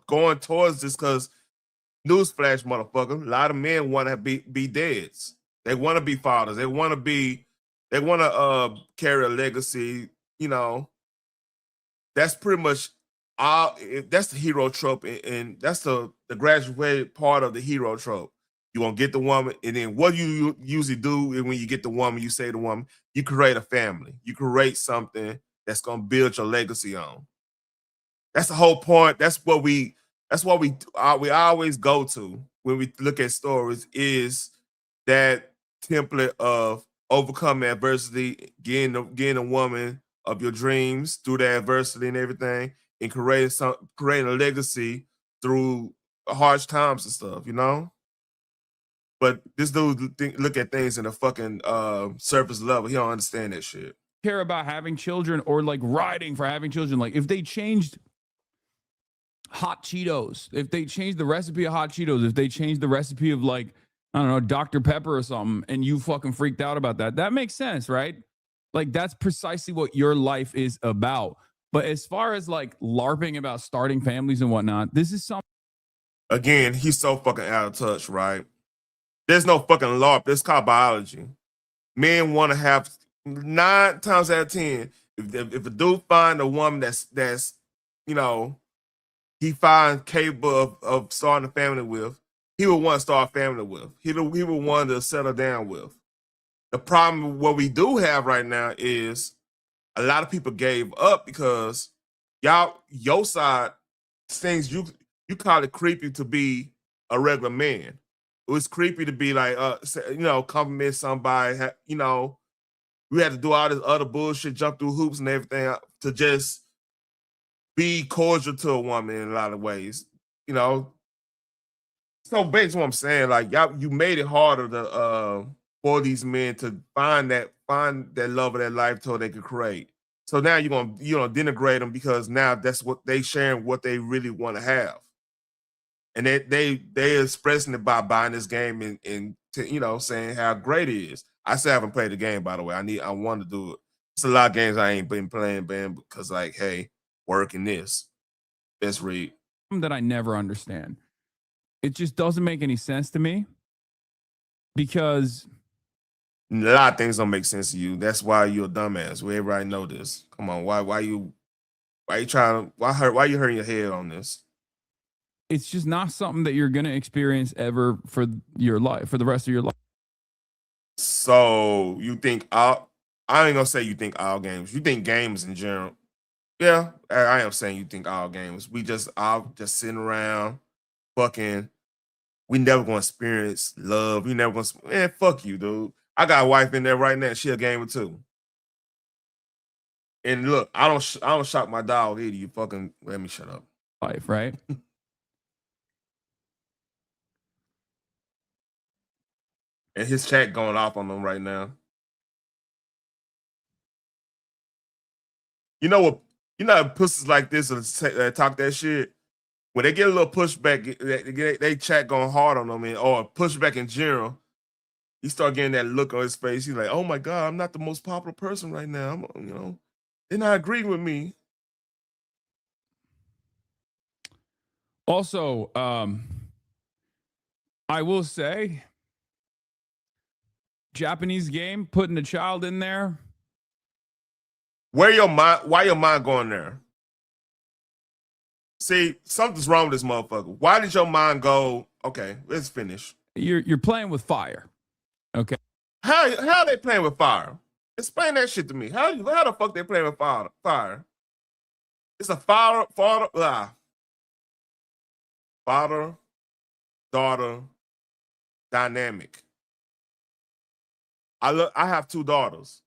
going towards this, because newsflash, motherfucker, a lot of men want to be dads. They want to be fathers. They want to carry a legacy. That's pretty much all. That's the hero trope, and that's the graduated part of the hero trope. You gonna get the woman, and then what you usually do when you get the woman, you say to the woman, you create a family. You create something that's gonna build your legacy on. That's the whole point. That's what we always go to when we look at stories, is that template of overcoming adversity, getting a woman of your dreams through the adversity and everything, and creating a legacy through harsh times and stuff. But this dude look at things in a fucking surface level. He don't understand that shit. Care about having children or like riding for having children. Like, if they changed hot Cheetos, if they changed the recipe of hot Cheetos, if they changed the recipe of, like, I don't know, Dr. Pepper or something, and you fucking freaked out about that makes sense, right? Like, that's precisely what your life is about. But as far as like LARPing about starting families and whatnot, this is something. Again, he's so fucking out of touch, right? There's no fucking LARP. It's called biology. Men want to have, 9 times out of 10, if a dude find a woman that's he finds capable of starting a family with, he would want to start a family with. He would want to settle down with. The problem, what we do have right now, is a lot of people gave up because your side things, you call it creepy to be a regular man. It was creepy to be like, compliment somebody. We had to do all this other bullshit, jump through hoops and everything to just be cordial to a woman in a lot of ways. So basically what I'm saying, like, y'all, you made it harder to for these men to find that love of their life so they could create. So now you're gonna denigrate them because now that's what they sharing, what they really want to have. And they expressing it by buying this game and saying how great it is. I still haven't played the game, by the way. I want to do it. It's a lot of games I ain't been playing, man, because, like, hey, work in this. Let's read. That I never understand. It just doesn't make any sense to me, because a lot of things don't make sense to you. That's why you're a dumbass. We everybody know this. Come on, why you hurting your head on this? It's just not something that you're gonna experience ever for your life, for the rest of your life. So you think all? I ain't gonna say you think all games. You think games in general. Yeah, I am saying you think all games. We just all just sitting around, fucking. We never gonna experience love. We never gonna. Man, fuck you, dude. I got a wife in there right now. She a gamer too. And look, I don't shock my dog either. You fucking let me shut up. Life, right? And his chat going off on them right now. You know what? You know pussies like this that talk that shit. When they get a little pushback, they chat going hard on them, or pushback in general. He start getting that look on his face. He's like, "Oh my god, I'm not the most popular person right now. They're not agreeing with me." Also, I will say, Japanese game, putting a child in there. Why your mind going there? See, something's wrong with this motherfucker. Why did your mind go, okay, let's finish. You're playing with fire. Okay. How they playing with fire? Explain that shit to me. How the fuck they playing with fire? It's a father daughter dynamic. I have 2 daughters.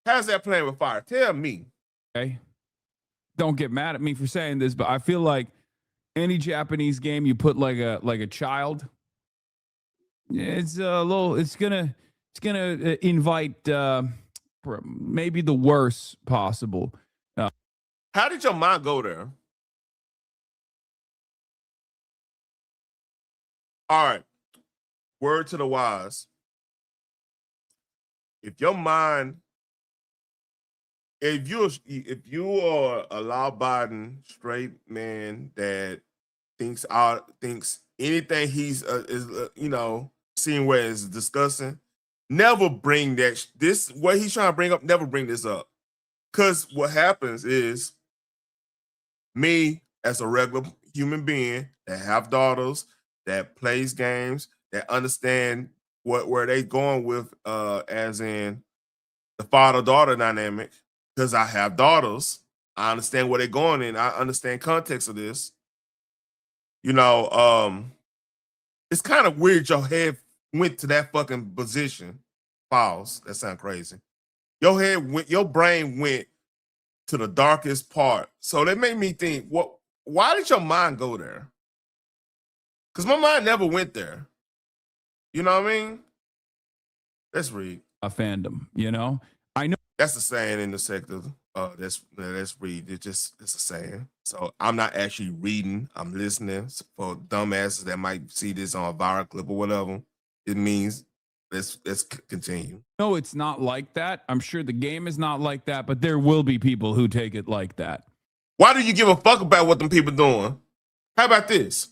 How's that playing with fire? Tell me. Okay. Don't get mad at me for saying this, but I feel like any Japanese game you put like a child, it's gonna invite maybe the worst possible. How did your mind go there? All right. Word to the wise. If your mind, if you are a law-abiding straight man that thinks anything he's seeing where is discussing, never bring this what he's trying to bring up. Never bring this up, because what happens is me as a regular human being that have daughters, that plays games, that understand where they going with as in the father-daughter dynamic, because I have daughters. I understand where they're going in. I understand context of this. It's kind of weird your head went to that fucking position. Pause. That sounds crazy. Your brain went to the darkest part. So that made me think, why did your mind go there? Because my mind never went there. You know what I mean? Let's read. A fandom, I know That's the saying in the sector. Let's read. It's a saying. So I'm not actually reading. I'm listening. So for dumbasses that might see this on a viral clip or whatever, it means let's continue. no, it's not like that. I'm sure the game is not like that, but there will be people who take it like that. Why do you give a fuck about what them people doing? How about this?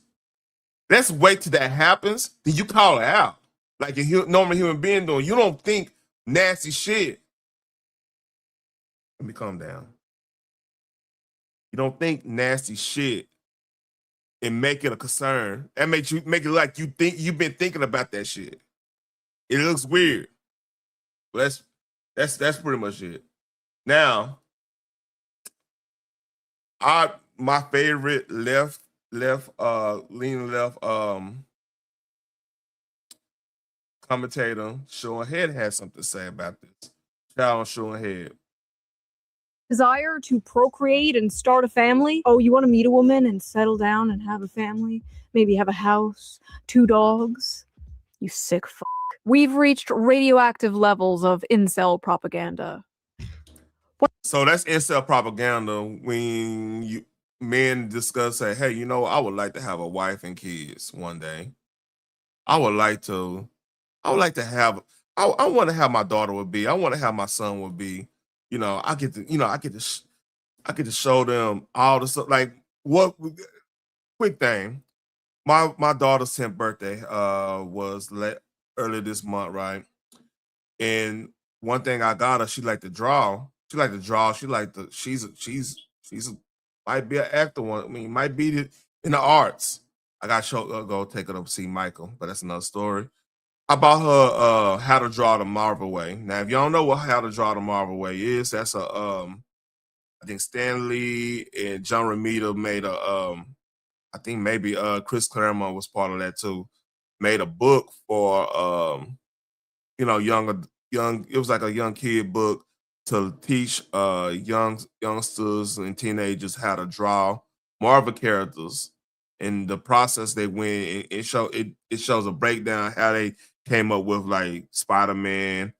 Let's wait till that happens. Then you call it out like a normal human being doing. You don't think nasty shit. Let me calm down. You don't think nasty shit and make it a concern. That makes you make it like you think you've been thinking about that shit. It looks weird. But that's pretty much it. Now, my favorite leaning left commentator, Sean Head, has something to say about this. Shout out Sean Head. Desire to procreate and start a family. Oh, you want to meet a woman and settle down and have a family? Maybe have a house, 2 dogs? You sick fuck. We've reached radioactive levels of incel propaganda. So that's incel propaganda when men discuss, say, hey, I would like to have a wife and kids one day. I want to have my daughter would be. I want to have my son would be. I get to show them all the stuff. Like, what? Quick thing. My daughter's 10th birthday was earlier this month, right? And one thing I got her, she liked to draw. She might be an actor one. I mean, might be in the arts. I got to go take her to see Michael, but that's another story. I bought her How to Draw the Marvel Way. Now, if you don't know what How to Draw the Marvel Way is, that's a I think Stan Lee and John Romita made a I think maybe Chris Claremont was part of that too. Made a book for you know, young it was like a young kid book to teach youngsters and teenagers how to draw Marvel characters. And the process they went, it shows a breakdown how they came up with like Spider-Man,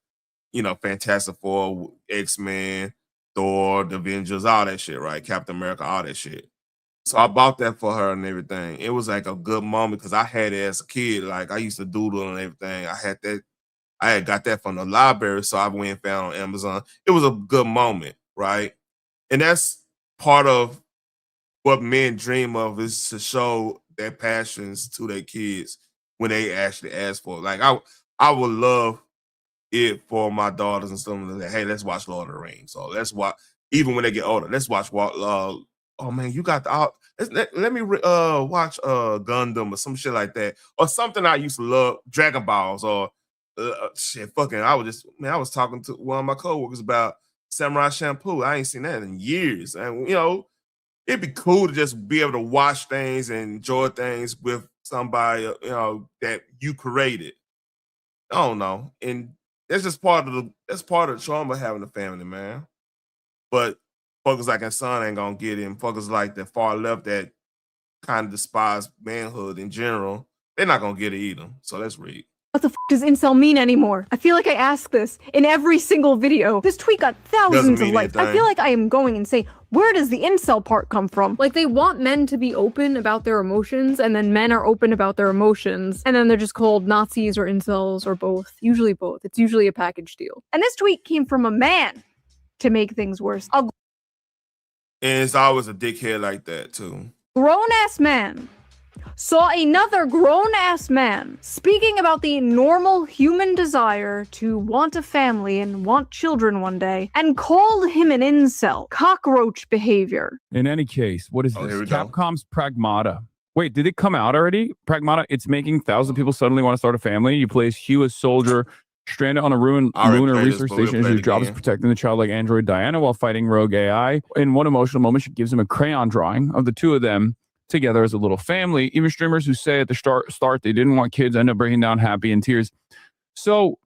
you know, Fantastic Four, X-Men, Thor, the Avengers, all that shit, right? Captain America, all that shit. So I bought that for her and everything. It was like a good moment because I had it as a kid. Like I used to doodle and everything. I had got that from the library, so I went and found on Amazon. It was a good moment, right? And that's part of what men dream of, is to show their passions to their kids when they actually ask for it. Like I would love it for my daughters and stuff like that. Hey, let's watch Lord of the Rings. So let's watch, even when they get older, let's watch oh man, you got the let me watch Gundam or some shit like that, or something I used to love, Dragon Balls, or shit, fucking. I was talking to one of my coworkers about Samurai Shampoo. I ain't seen that in years, and you know, it'd be cool to just be able to watch things and enjoy things with somebody, you know, that you created. I don't know, and that's part of the trauma of having a family, man. But fuckers like his son ain't gonna get him. Fuckers like the far left that kind of despise manhood in general, they're not gonna get it either. So let's read. What the f does incel mean anymore? I feel like I ask this in every single video. This tweet got thousands of mean likes. I anything. feel like I am going insane. Where does the incel part come from? Like, they want men to be open about their emotions, and then men are open about their emotions, and then they're just called Nazis or incels or both. Usually both. It's usually a package deal. And this tweet came from a man to make things worse. A And it's always a dickhead like that too. grown-ass man saw another grown-ass man speaking about the normal human desire to want a family and want children one day, and called him an incel. Cockroach behavior. In any case, what is Oh, this? here we go. Capcom's Pragmata. Wait, did it come out already? Pragmata, it's making thousands of people suddenly want to start a family. You play as Hugh, a soldier stranded on a ruined I already lunar played this, research but we'll station. play His it job is again. protecting the childlike android Diana while fighting rogue AI. In one emotional moment, she gives him a crayon drawing of the two of them together as a little family. Even streamers who say at the start they didn't want kids end up breaking down happy in tears. So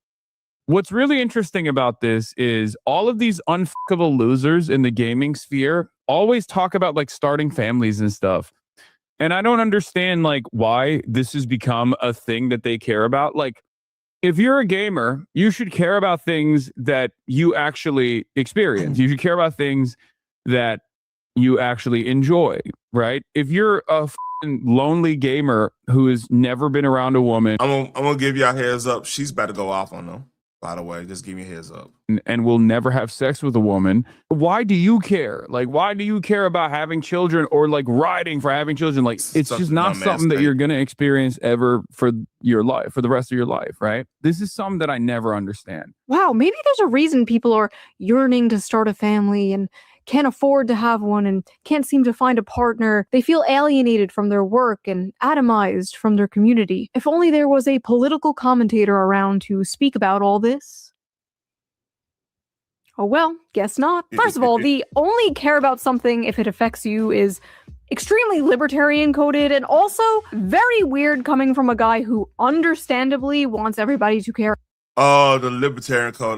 what's really interesting about this is all of these unfuckable losers in the gaming sphere always talk about like starting families and stuff. And I don't understand like why this has become a thing that they care about. Like, if you're a gamer, you should care about things that you actually experience. You should care about things that you actually enjoy, right? If you're a lonely gamer who has never been around a woman I'm gonna give y'all a heads up. She's about to go off on them. By the way, just give me a heads up. and will never have sex with a woman, why do you care? Like, why do you care about having children or like riding for having children? Like, it's Such just a not dumbass something that take. you're going to experience ever for your life, for the rest of your life, right? This is something that I never understand. Wow, maybe there's a reason people are yearning to start a family and can't afford to have one and can't seem to find a partner. They feel alienated from their work and atomized from their community. If only there was a political commentator around to speak about all this. Oh well, guess not. First of all, the only care about something if it affects you is extremely libertarian coded and also very weird coming from a guy who understandably wants everybody to care. Oh, the libertarian code.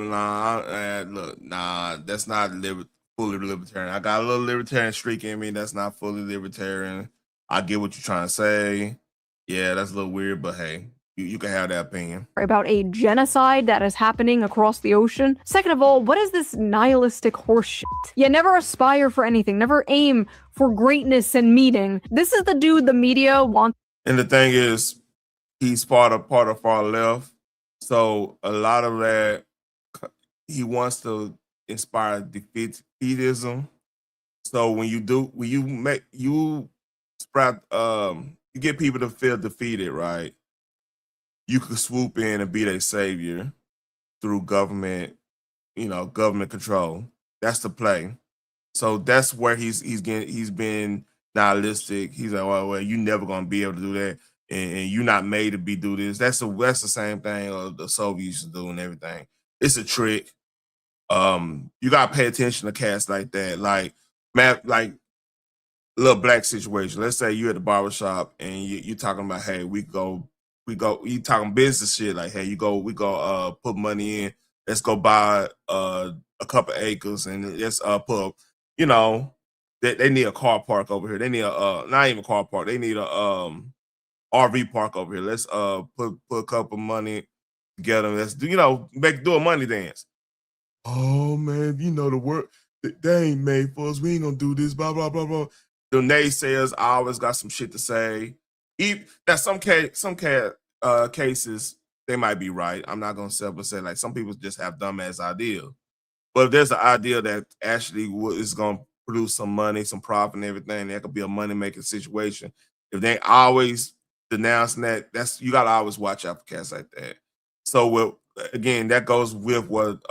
Look, that's not fully libertarian. I got a little libertarian streak in me. That's not fully libertarian. I get what you're trying to say. Yeah, that's a little weird, but hey, you can have that opinion. About a genocide that is happening across the ocean. Second of all, what is this nihilistic horseshit? You never aspire for anything, never aim for greatness and meaning. This is the dude the media wants. And the thing is, he's part of far left. So a lot of that, he wants to inspire defeatism. So when you get people to feel defeated, right? You could swoop in and be their savior through government, government control. That's the play. So that's where he's been nihilistic. He's like, well, you're never gonna be able to do that. and you're not made to do this. That's the same thing the Soviets used to do and everything. It's a trick. You gotta pay attention to cats like that, like little black situation. Let's say you're at the barbershop and you talking about, hey, we go, you talking business shit, like, hey, we go put money in, let's go buy a couple acres and let's put, you know, they need a car park over here. They need a not even a car park, they need a RV park over here. Let's put a couple money together. Let's do, do a money dance. Oh man, you know the work they ain't made for us. We ain't gonna do this, blah blah blah blah. The naysayers always got some shit to say. That some cases they might be right. I'm not gonna say like some people just have dumbass ideas. But if there's an idea that actually is gonna produce some money, some profit, and everything, that could be a money making situation. If they always denouncing that, you gotta always watch out for cats like that. So again, that goes with what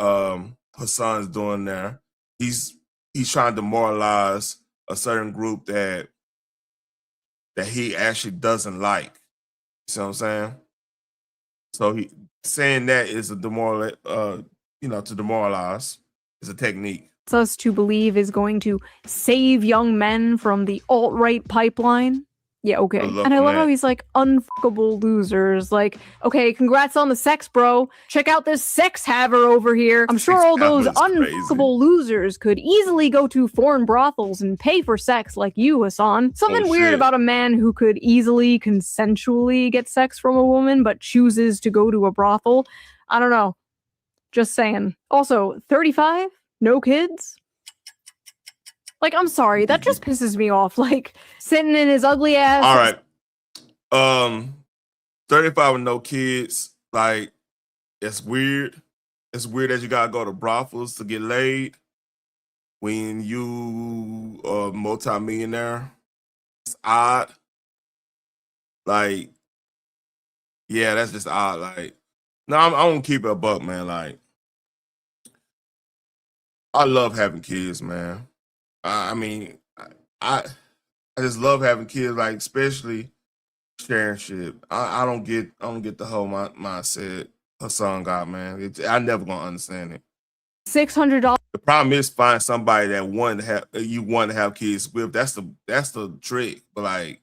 Hassan's doing there. He's trying to demoralize a certain group that he actually doesn't like. You see what I'm saying? So he saying that is to demoralize is a technique. Us to believe is going to save young men from the alt-right pipeline. Yeah, okay. And I love how he's like, unfuckable losers. Like, okay, congrats on the sex, bro. Check out this sex haver over here. I'm sure all those unfuckable losers could easily go to foreign brothels and pay for sex like you, Hassan. Something weird about a man who could easily consensually get sex from a woman but chooses to go to a brothel. I don't know. Just saying. Also, 35? No kids? Like, I'm sorry, that just pisses me off. Like, sitting in his ugly ass. All right. 35 with no kids, like, it's weird. It's weird that you gotta go to brothels to get laid when you are a multi-millionaire. It's odd. Like, yeah, that's just odd. Like, no, I'm gonna keep it a buck, man. Like, I love having kids, man. I mean, I just love having kids, like especially sharing shit. I don't get the whole mindset Hassan got, man. I never gonna understand it. $600. The problem is find somebody that want to have kids with. That's the trick. But like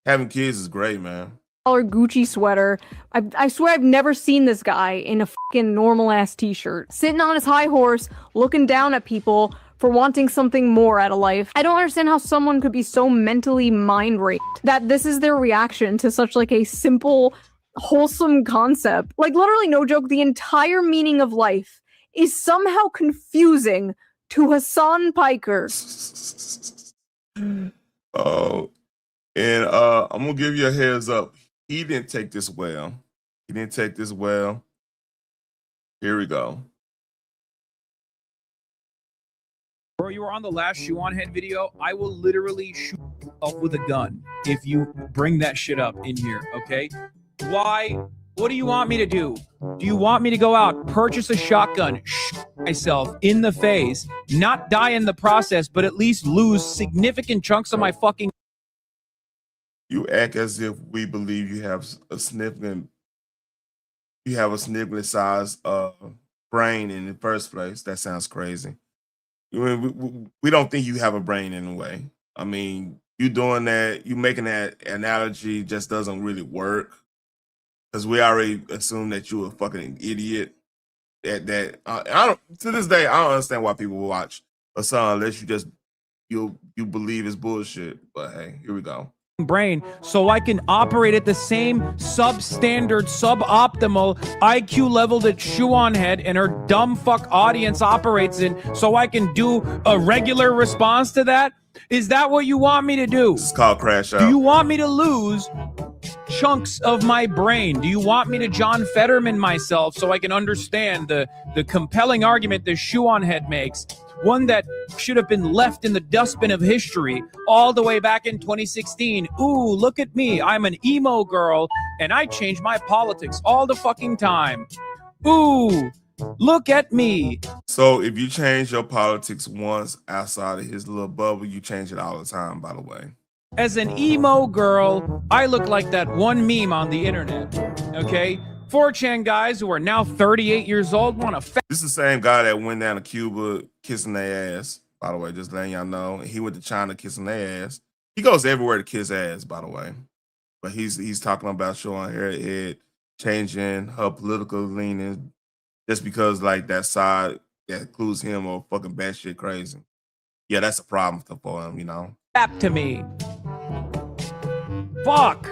having kids is great, man. Gucci sweater. I swear I've never seen this guy in a fucking normal ass t-shirt, sitting on his high horse, looking down at people for wanting something more out of life. I don't understand how someone could be so mentally mind raped that this is their reaction to such like a simple, wholesome concept. Like literally, no joke, the entire meaning of life is somehow confusing to Hassan Piker. Oh, and I'm gonna give you a heads up. He didn't take this well. Here we go. Bro, you were on the last shoe on head video. I will literally shoot yourself with a gun if you bring that shit up in here, okay? Why? What do you want me to do? Do you want me to go out, purchase a shotgun, shoot myself in the face, not die in the process, but at least lose significant chunks of my fucking... You act as if we believe you have a significant size brain in the first place. That sounds crazy. We don't think you have a brain anyway. I mean, you doing that, you making that analogy just doesn't really work because we already assume that you're a fucking idiot. I don't, to this day, I don't understand why people will watch a song unless you believe it's bullshit. But hey, here we go. Brain so I can operate at the same substandard, suboptimal IQ level that Shuon Head and her dumb fuck audience operates in, so I can do a regular response to that? Is that what you want me to do? This is called Crash Out. Do you want me to lose chunks of my brain? Do you want me to John Fetterman myself so I can understand the compelling argument that Shuon Head makes? One that should have been left in the dustbin of history all the way back in 2016. Ooh, look at me. I'm an emo girl, and I change my politics all the fucking time. Ooh, look at me. So if you change your politics once outside of his little bubble, you change it all the time, by the way. As an emo girl, I look like that one meme on the internet. Okay? 4chan guys who are now 38 years old want to This is the same guy that went down to Cuba kissing their ass. By the way, just letting y'all know. He went to China kissing their ass. He goes everywhere to kiss ass, by the way. But he's talking about showing her head, changing her political leanings just because like that side that includes him or fucking batshit crazy. Yeah, that's a problem for him, you know. Back to me. Fuck.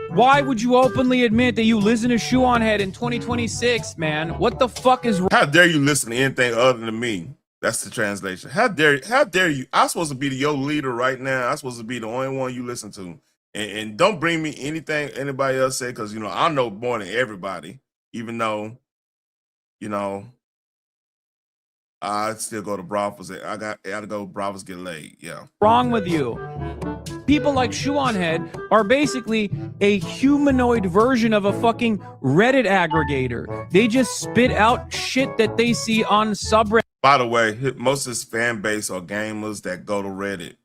Why would you openly admit that you listen to Shoe on Head in 2026, man? What the fuck is How dare you listen to anything other than me? That's the translation. How dare you? I'm supposed to be your leader right now. I'm supposed to be the only one you listen to. And don't bring me anything anybody else say, because you know I know more than everybody, even though, you know, I still go to brothels. I gotta go brothels get laid. Yeah. wrong with you? People like Shoe on Head are basically a humanoid version of a fucking Reddit aggregator. They just spit out shit that they see on subreddit. By the way, most of his fan base are gamers that go to Reddit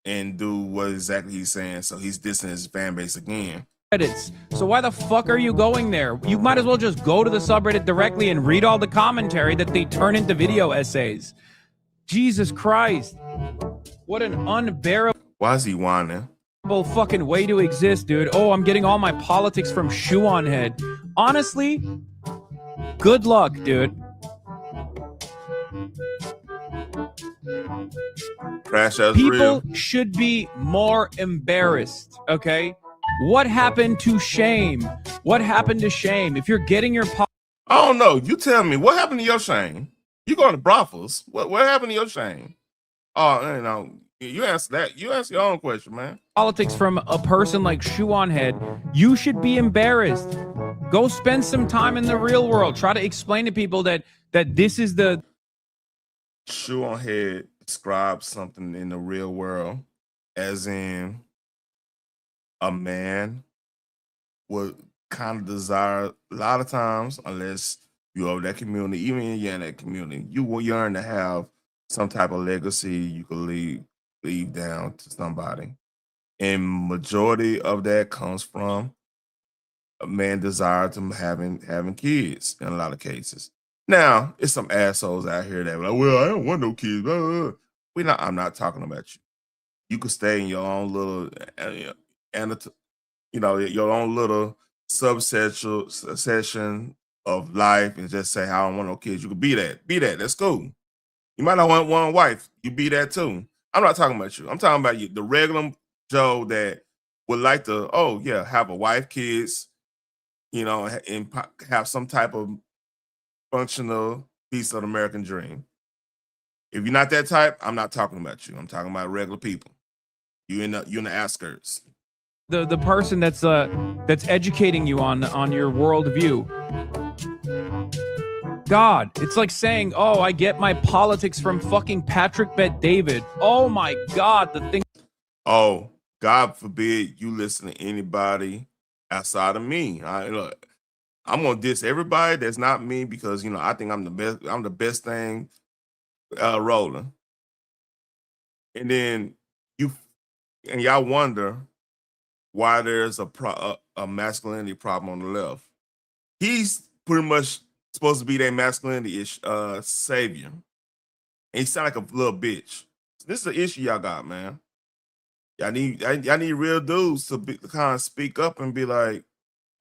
and do what exactly he's saying. So he's dissing his fan base again. So why the fuck are you going there? You might as well just go to the subreddit directly and read all the commentary that they turn into video essays. Jesus Christ. What an unbearable Why is he whining? fucking way to exist, dude. Oh, I'm getting all my politics from Shoe on Head. Honestly, good luck, dude. Crash as People real. should be more embarrassed, okay? What happened to shame? What happened to shame? If you're getting your I don't know. You tell me, what happened to your shame? You going to brothels? What happened to your shame? Oh, you know, you answer that. You answer your own question, man. politics from a person like Shoe on Head, you should be embarrassed. Go spend some time in the real world. Try to explain to people that this is the Shoe on Head describes something in the real world, as in a man would kind of desire a lot of times, unless you're of that community, even if you're in that community, you will yearn to have some type of legacy you could leave down to somebody. And majority of that comes from a man desire to having kids in a lot of cases. Now, it's some assholes out here that are like, well, I don't want no kids. Blah, blah, blah. I'm not talking about you. You could stay in your own little, your own little session of life and just say, I don't want no kids. You could be that. Be that. That's cool. You might not want one wife. You be that too. I'm not talking about you. I'm talking about you, the regular Joe that would like to, oh yeah, have a wife, kids, and have some type of functional piece of the American dream. If you're not that type, I'm not talking about you. I'm talking about regular people. You in the outskirts. the person that's educating you on your worldview. God, it's like saying, oh, I get my politics from fucking Patrick Bet David. Oh my God, the thing. Oh, God forbid you listen to anybody outside of me. I'm gonna diss everybody that's not me because I think I'm the best. I'm the best thing rolling. And then y'all wonder why there's a masculinity problem on the left. He's pretty much supposed to be that masculinity-ish savior. And he sound like a little bitch. So this is an issue y'all got, man. Y'all need real dudes to kind of speak up and be like,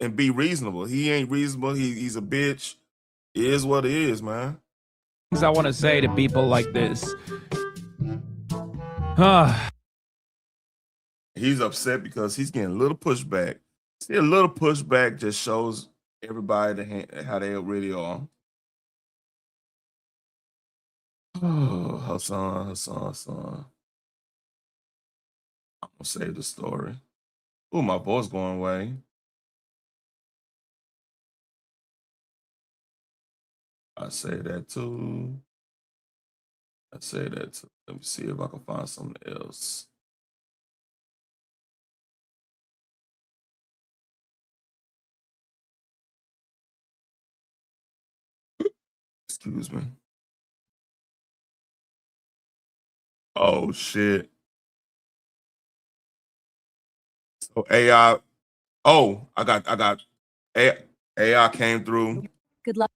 and be reasonable. He ain't reasonable. He's a bitch. It is what it is, man. Things I want to say to people like this. He's upset because he's getting a little pushback. See, a little pushback just shows everybody how they really are. Oh, Hassan. I'm gonna save the story. Oh, my voice going away. I say that too. Let me see if I can find something else. Excuse me. Oh shit. Oh, AI. Oh, I got AI came through. Good luck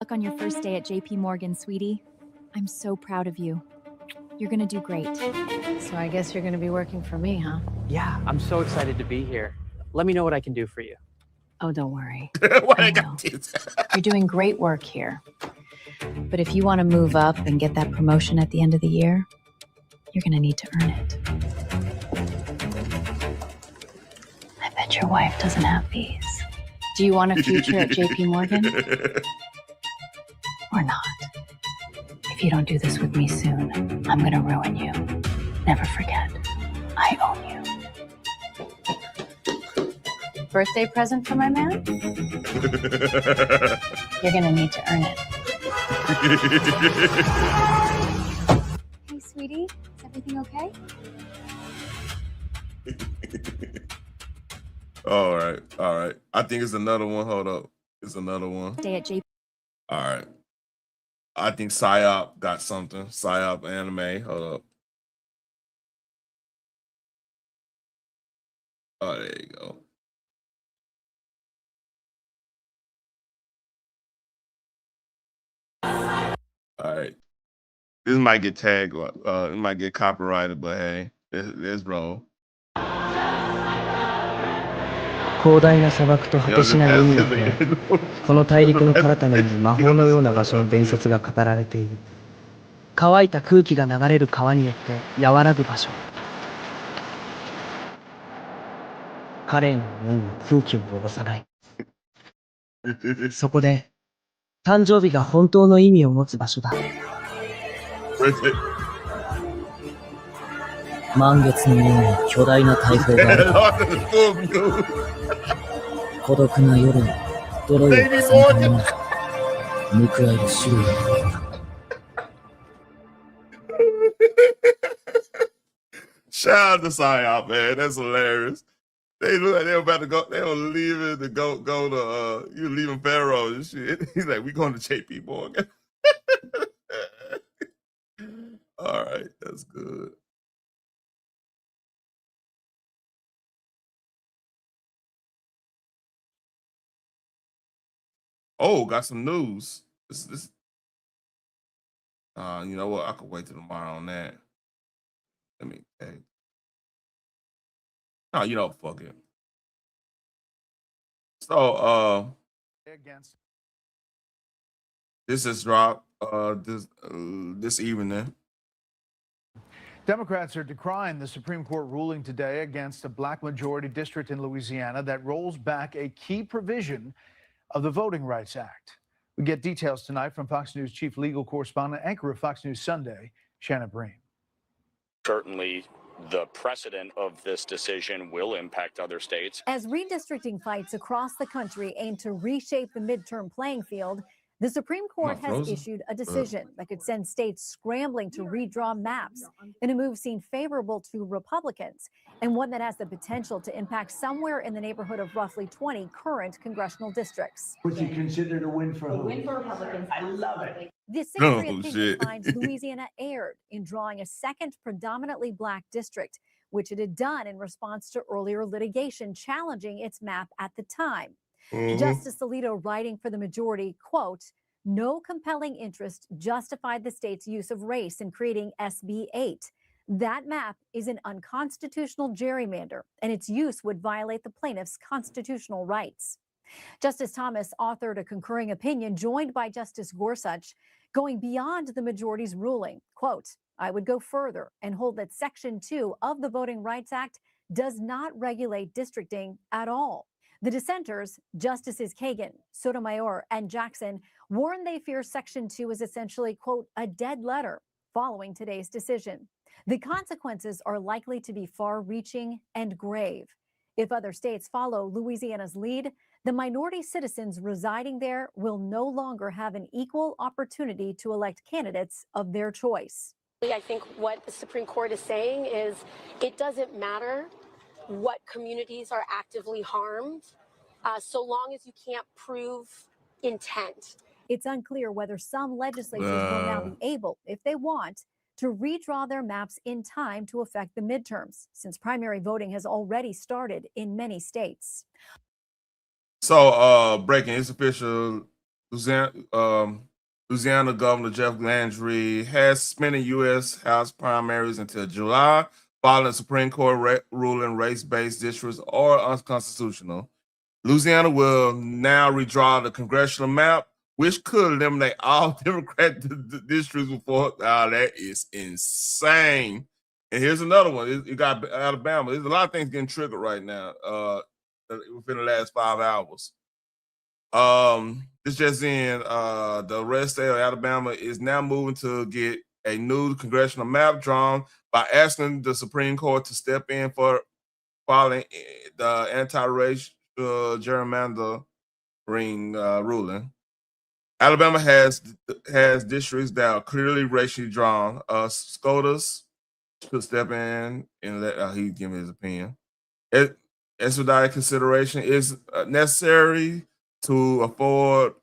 on your first day at JP Morgan, sweetie. I'm so proud of you. You're gonna do great. So I guess you're gonna be working for me, huh? Yeah, I'm so excited to be here. Let me know what I can do for you. Oh, don't worry. Why I I got know. this? You're doing great work here. But if you want to move up and get that promotion at the end of the year, you're gonna need to earn it. I bet your wife doesn't have these. Do you want a future at JP Morgan or not? If you don't do this with me soon, I'm gonna ruin you. Never forget, I own you. Birthday present for my man? You're gonna need to earn it. Hey, sweetie, is everything okay? All right. I think it's another one. Hold up. It's another one. Stay at JP. All right. I think Psyop got something. Psyop anime. Hold up. Oh, there you go. All right. This might get tagged. It might get copyrighted, but hey, let's roll. 広大な砂漠と果てしない海の上、この大陸の彼方に魔法のような場所の伝説が語られている。乾いた空気が流れる川によって和らぐ場所。彼への思いは空気を汚さない。そこで、誕生日が本当の意味を持つ場所だ。満月のように巨大な大砲がある。孤独な夜に泥を重ねたものが報われる種類だ。Shout out to Psyop, man. That's hilarious. They look like they're about to go. They were leaving to go to you leaving Pharaoh and shit. He's like, we going to JP Morgan. All right, that's good. Oh, got some news. This you know what? I could wait till tomorrow on that. Let me oh, you know, fuck it. So against this is dropped this evening. Democrats are decrying the Supreme Court ruling today against a black majority district in Louisiana that rolls back a key provision of the Voting Rights Act. We get details tonight from Fox News chief legal correspondent, anchor of Fox News Sunday, Shannon Breen. Certainly, the precedent of this decision will impact other states. As redistricting fights across the country aim to reshape the midterm playing field, the Supreme Court has issued a decision that could send states scrambling to redraw maps in a move seen favorable to Republicans, and one that has the potential to impact somewhere in the neighborhood of roughly 20 current congressional districts. Which you considered a win for who? A win for Republicans. I love it. The 6-3 opinion finds Louisiana erred in drawing a second predominantly black district, which it had done in response to earlier litigation challenging its map at the time. Justice Alito writing for the majority, quote, no compelling interest justified the state's use of race in creating SB 8. That map is an unconstitutional gerrymander, and its use would violate the plaintiff's constitutional rights. Justice Thomas authored a concurring opinion joined by Justice Gorsuch, going beyond the majority's ruling. Quote, I would go further and hold that Section 2 of the Voting Rights Act does not regulate districting at all. The dissenters, Justices Kagan, Sotomayor, and Jackson, warned they fear Section 2 is essentially, quote, a dead letter following today's decision. The consequences are likely to be far-reaching and grave. If other states follow Louisiana's lead, the minority citizens residing there will no longer have an equal opportunity to elect candidates of their choice. I think what the Supreme Court is saying is it doesn't matter what communities are actively harmed, so long as you can't prove intent. It's unclear whether some legislatures will now be able, if they want, to redraw their maps in time to affect the midterms, since primary voting has already started in many states. So, breaking, it's official. Louisiana Governor Jeff Landry has suspended U.S. House primaries until July, following the Supreme Court ruling race-based districts are unconstitutional. Louisiana will now redraw the congressional map, which could eliminate all Democrat districts before. That is insane. And here's another one. You got Alabama. There's a lot of things getting triggered right now within the last 5 hours. This just in, the red state of Alabama is now moving to get a new congressional map drawn by asking the Supreme Court to step in for following the anti-racial gerrymandering ruling. Alabama has districts that are clearly racially drawn. SCOTUS could step in and let he give me his opinion. Expedited consideration is necessary to afford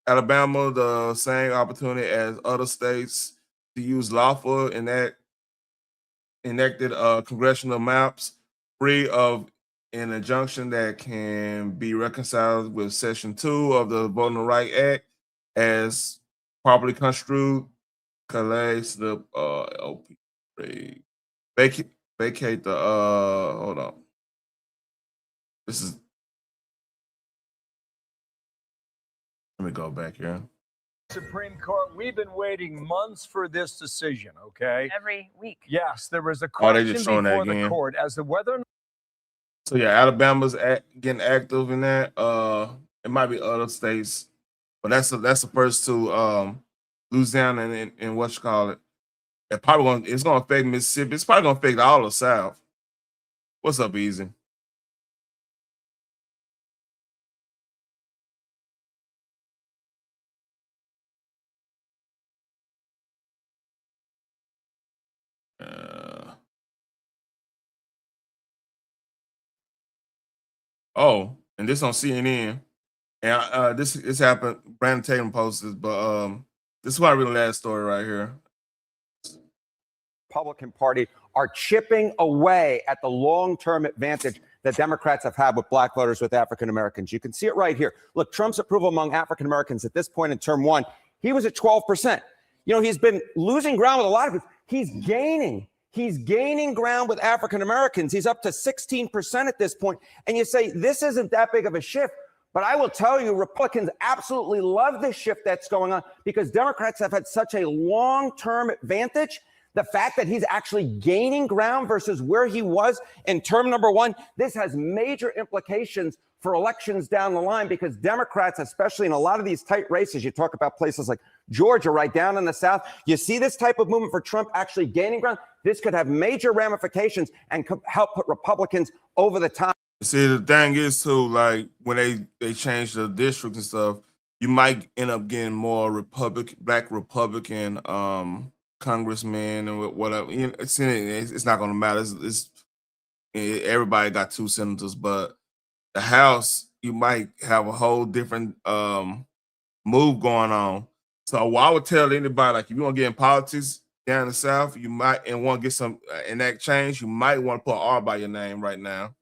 Alabama the same opportunity as other states to use lawful enacted congressional maps free of an injunction that can be reconciled with Section 2 of the Voting Rights Act as properly construed. Vacate the hold on. This is, let me go back here. Supreme Court, we've been waiting months for this decision, okay? Every week. Yes, there was a They question just showing that before the again. court as to whether. So yeah, Alabama's getting active in that. It might be other states, but that's the first two. Louisiana and what you call it. It's gonna affect Mississippi. It's probably gonna affect all of the South. What's up, Easy? And this on CNN. And this happened. Brandon Tatum posted, but this is why I really last story right here. Republican Party are chipping away at the long-term advantage that Democrats have had with black voters, with African Americans. You can see it right here. Look, Trump's approval among African Americans at this point in term one, he was at 12%. You know, he's been losing ground with a lot of people. He's gaining ground with African Americans. He's up to 16% at this point. And you say, this isn't that big of a shift. But I will tell you, Republicans absolutely love this shift that's going on because Democrats have had such a long-term advantage. The fact that he's actually gaining ground versus where he was in term number one, this has major implications for elections down the line because Democrats, especially in a lot of these tight races, you talk about places like Georgia, right down in the South, you see this type of movement for Trump actually gaining ground. This could have major ramifications and help put Republicans over the top. See, the thing is too, like when they change the districts and stuff, you might end up getting more black Republican congressmen and whatever. You know, it's not going to matter. Everybody got 2 senators, but the House, you might have a whole different move going on. So I would tell anybody, like, if you want to get in politics down in the South, you might, and want to get some enact change, you might want to put R by your name right now,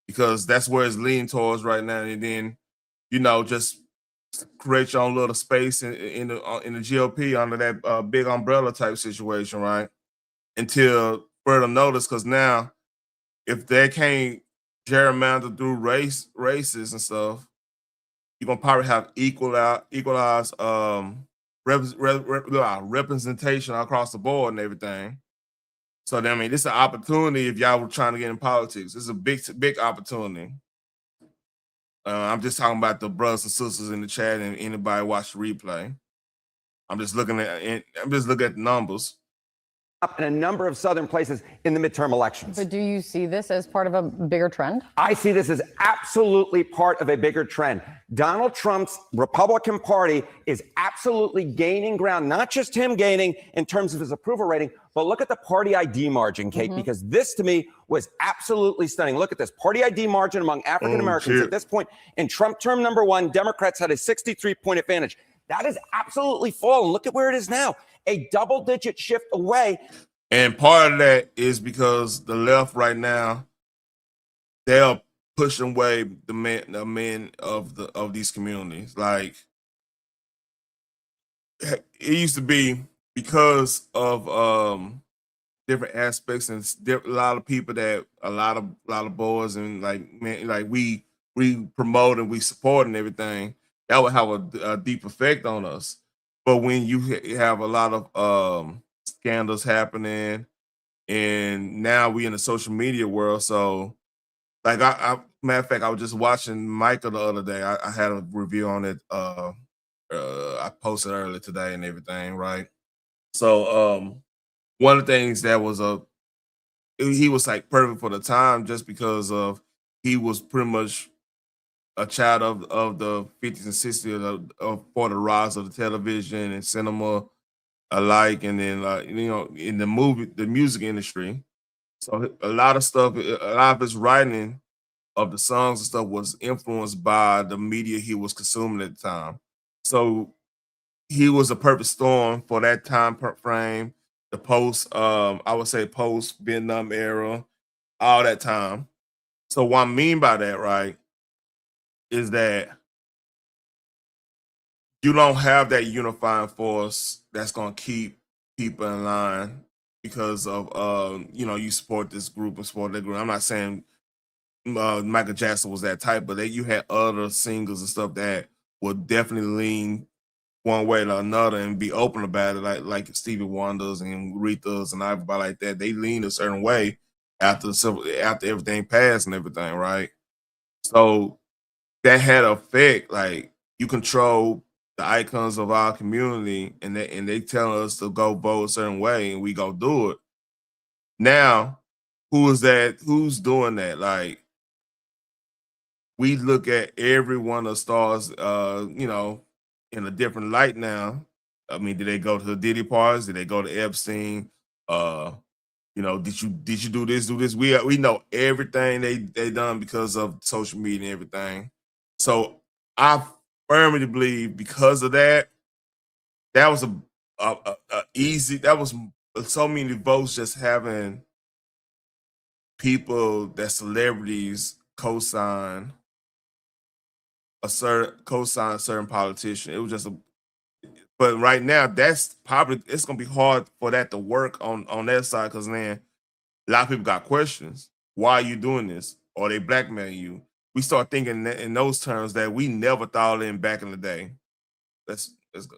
because that's where it's leaning towards right now. And then, you know, just create your own little space in the GOP under that big umbrella type situation, right? Until further notice, because now if they can't gerrymander through races and stuff, you're gonna probably have equalized representation across the board and everything. So I mean, this is an opportunity if y'all were trying to get in politics. This is a big opportunity. I'm just talking about the brothers and sisters in the chat and anybody watch the replay. I'm just looking at the numbers. Up in a number of southern places in the midterm elections. But do you see this as part of a bigger trend? I see this as absolutely part of a bigger trend. Donald Trump's Republican Party is absolutely gaining ground, not just him gaining in terms of his approval rating, but look at the party ID margin, Kate, because this to me was absolutely stunning. Look at this party ID margin among African Americans at this point. In Trump term number one, Democrats had a 63-point advantage. That is absolutely fallen. Look at where it is now. A double-digit shift away. And part of that is because the left right now, they're pushing away the men of these communities. Like, it used to be because of different aspects and a lot of people that a lot of boys and we promote and we support and everything, that would have a deep effect on us. But when you have a lot of scandals happening, and now we in the social media world, so like I matter of fact, I was just watching Michael the other day. I had a review on it. I posted earlier today and everything, right? So one of the things that was he was like perfect for the time just because of he was pretty much a child of the 50s and 60s for the rise of the television and cinema alike, and then in the music industry. So a lot of his writing of the songs and stuff was influenced by the media he was consuming at the time. So he was a perfect storm for that time frame, the post, I would say post Vietnam era, all that time. So what I mean by that, right, is that you don't have that unifying force that's gonna keep people in line because of you support this group and support that group. I'm not saying Michael Jackson was that type, but you had other singers and stuff that would definitely lean one way or another and be open about it, like Stevie Wonders and Aretha's and everybody like that. They lean a certain way after everything passed and everything, right? So that had an effect. Like, you control the icons of our community, and they tell us to go vote a certain way, and we go do it. Now, who is that? Who's doing that? Like, we look at every one of the stars, in a different light now. I mean, did they go to the Diddy parties? Did they go to Epstein? Did you do this, do this? We know everything they done because of social media and everything. So I firmly believe because of that, that was a easy. That was so many votes just having people that celebrities co-sign a certain politician. It was just but right now that's probably it's gonna be hard for that to work on their side, because then a lot of people got questions. Why are you doing this? Or they blackmailing you? We start thinking in those terms that we never thought in back in the day. Let's go.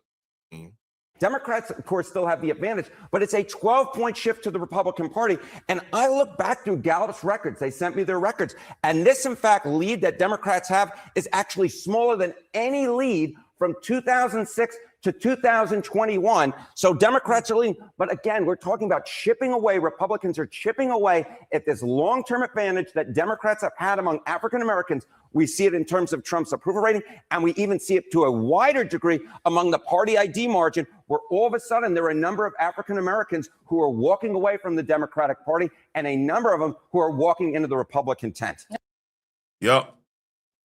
Democrats, of course, still have the advantage, but it's a 12-point shift to the Republican Party. And I look back through Gallup's records. They sent me their records. And this, in fact, lead that Democrats have is actually smaller than any lead from 2006 to 2021. So Democrats are leading. But again, we're talking about chipping away. Republicans are chipping away at this long-term advantage that Democrats have had among African Americans. We see it in terms of Trump's approval rating, and we even see it to a wider degree among the party ID margin, where all of a sudden there are a number of African Americans who are walking away from the Democratic Party, and a number of them who are walking into the Republican tent. Yep.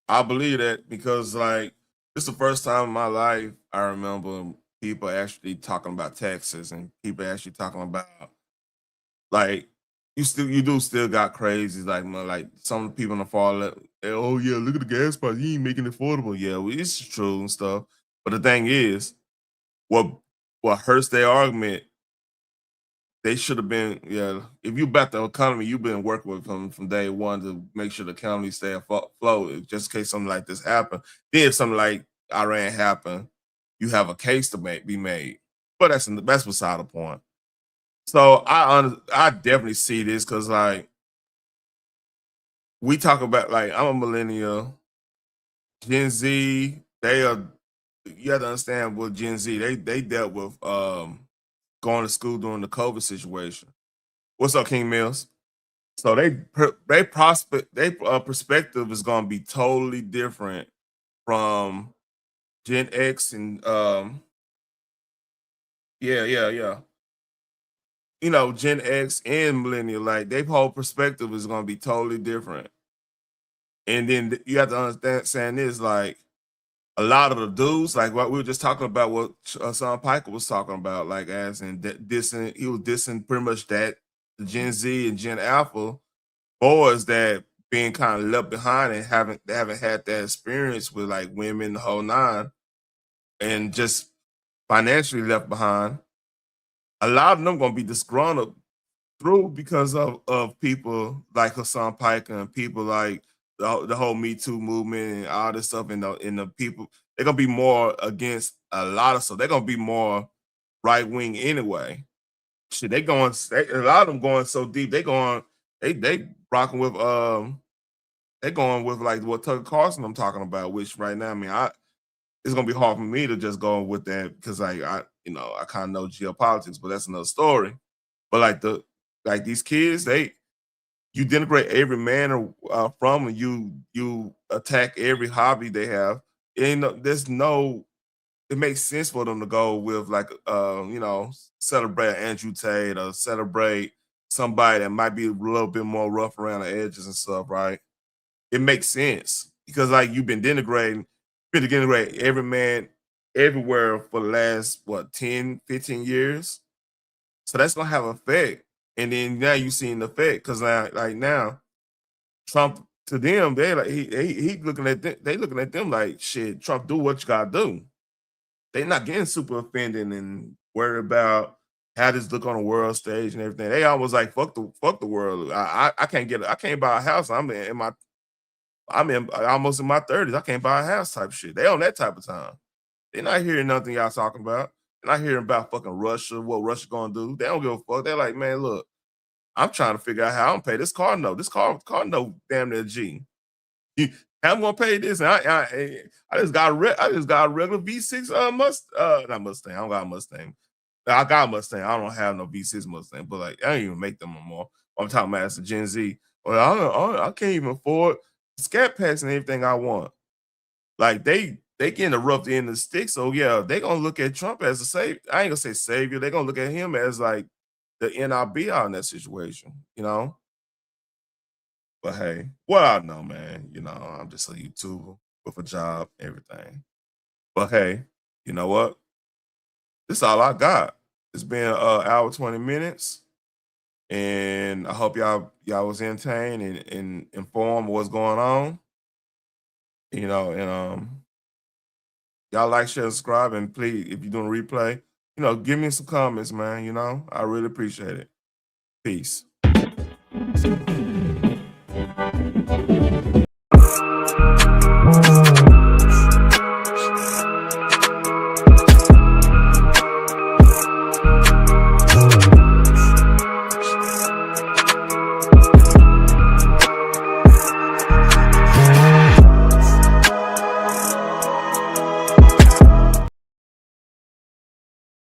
I believe that because, like, this is the first time in my life I remember people actually talking about taxes and people actually talking about, like, you do still got crazies like some people in the fall. Oh yeah, look at the gas price. You ain't making it affordable. Yeah, well, it's true and stuff. But the thing is, what hurts their argument, they should have been, if you bet the economy, you've been working with them from day one to make sure the economy stay afloat, just in case something like this happen. Then if something like Iran happen, you have a case to be made. But that's beside the point. So I definitely see this because, like, we talk about, like, I'm a millennial, Gen Z. You have to understand with Gen Z, they dealt with going to school during the COVID situation. What's up, King Mills? So they perspective is going to be totally different from Gen X and yeah. Gen X and millennial, like, their whole perspective is going to be totally different. And then you have to understand this, like, a lot of the dudes, like what we were just talking about, what Sean Piker was talking about, like as in dissing, he was dissing pretty much that the Gen Z and Gen Alpha boys that being kind of left behind and haven't had that experience with like women, the whole nine, and just financially left behind. A lot of them gonna be disgruntled through because of people like Hassan Piker and people like the whole Me Too movement and all this stuff, and the people, they're gonna be more against a lot of stuff. They're gonna be more right wing anyway. Shit, a lot of them going so deep. They rocking with they going with like what Tucker Carlson I'm talking about, which right now, I mean, it's gonna be hard for me to just go with that because I kind of know geopolitics, but that's another story. But like these kids, you denigrate every man from, and you attack every hobby they have. It makes sense for them to go with like celebrate Andrew Tate or celebrate somebody that might be a little bit more rough around the edges and stuff, right? It makes sense because like you've been denigrating every man everywhere for the last 10, 15 years. So that's gonna have an effect. And then now you seeing the effect because now Trump, to them, they like he looking at them, they looking at them like, shit, Trump, do what you gotta do. They're not getting super offended and worried about how this look on the world stage and everything. They almost like fuck the world. I can't buy a house. I'm almost in my 30s. I can't buy a house type shit. They on that type of time. They're not hearing nothing y'all talking about. They're not hearing about fucking Russia, what Russia gonna do. They don't give a fuck. They're like, man, look, I'm trying to figure out how I'm gonna pay this car note. This car note damn near G. How I'm gonna pay this? And I just got a regular V6 not Mustang. I don't got a Mustang. I got a Mustang. I don't have no V6 Mustang, but like I don't even make them no more. I'm talking about as a Gen Z. Well, I can't even afford scat packs and everything I want. Like they getting the rough end of the stick. So yeah, they gonna look at Trump as a savior. I ain't gonna say savior. They gonna look at him as like the NRB out in that situation, But hey, what I know, man, I'm just a YouTuber with a job, everything. But hey, you know what? This is all I got. It's been an hour 20 minutes, and I hope y'all was entertained and informed of what's going on. And y'all like, share, subscribe, and please, if you're doing a replay, give me some comments, man. I really appreciate it. Peace.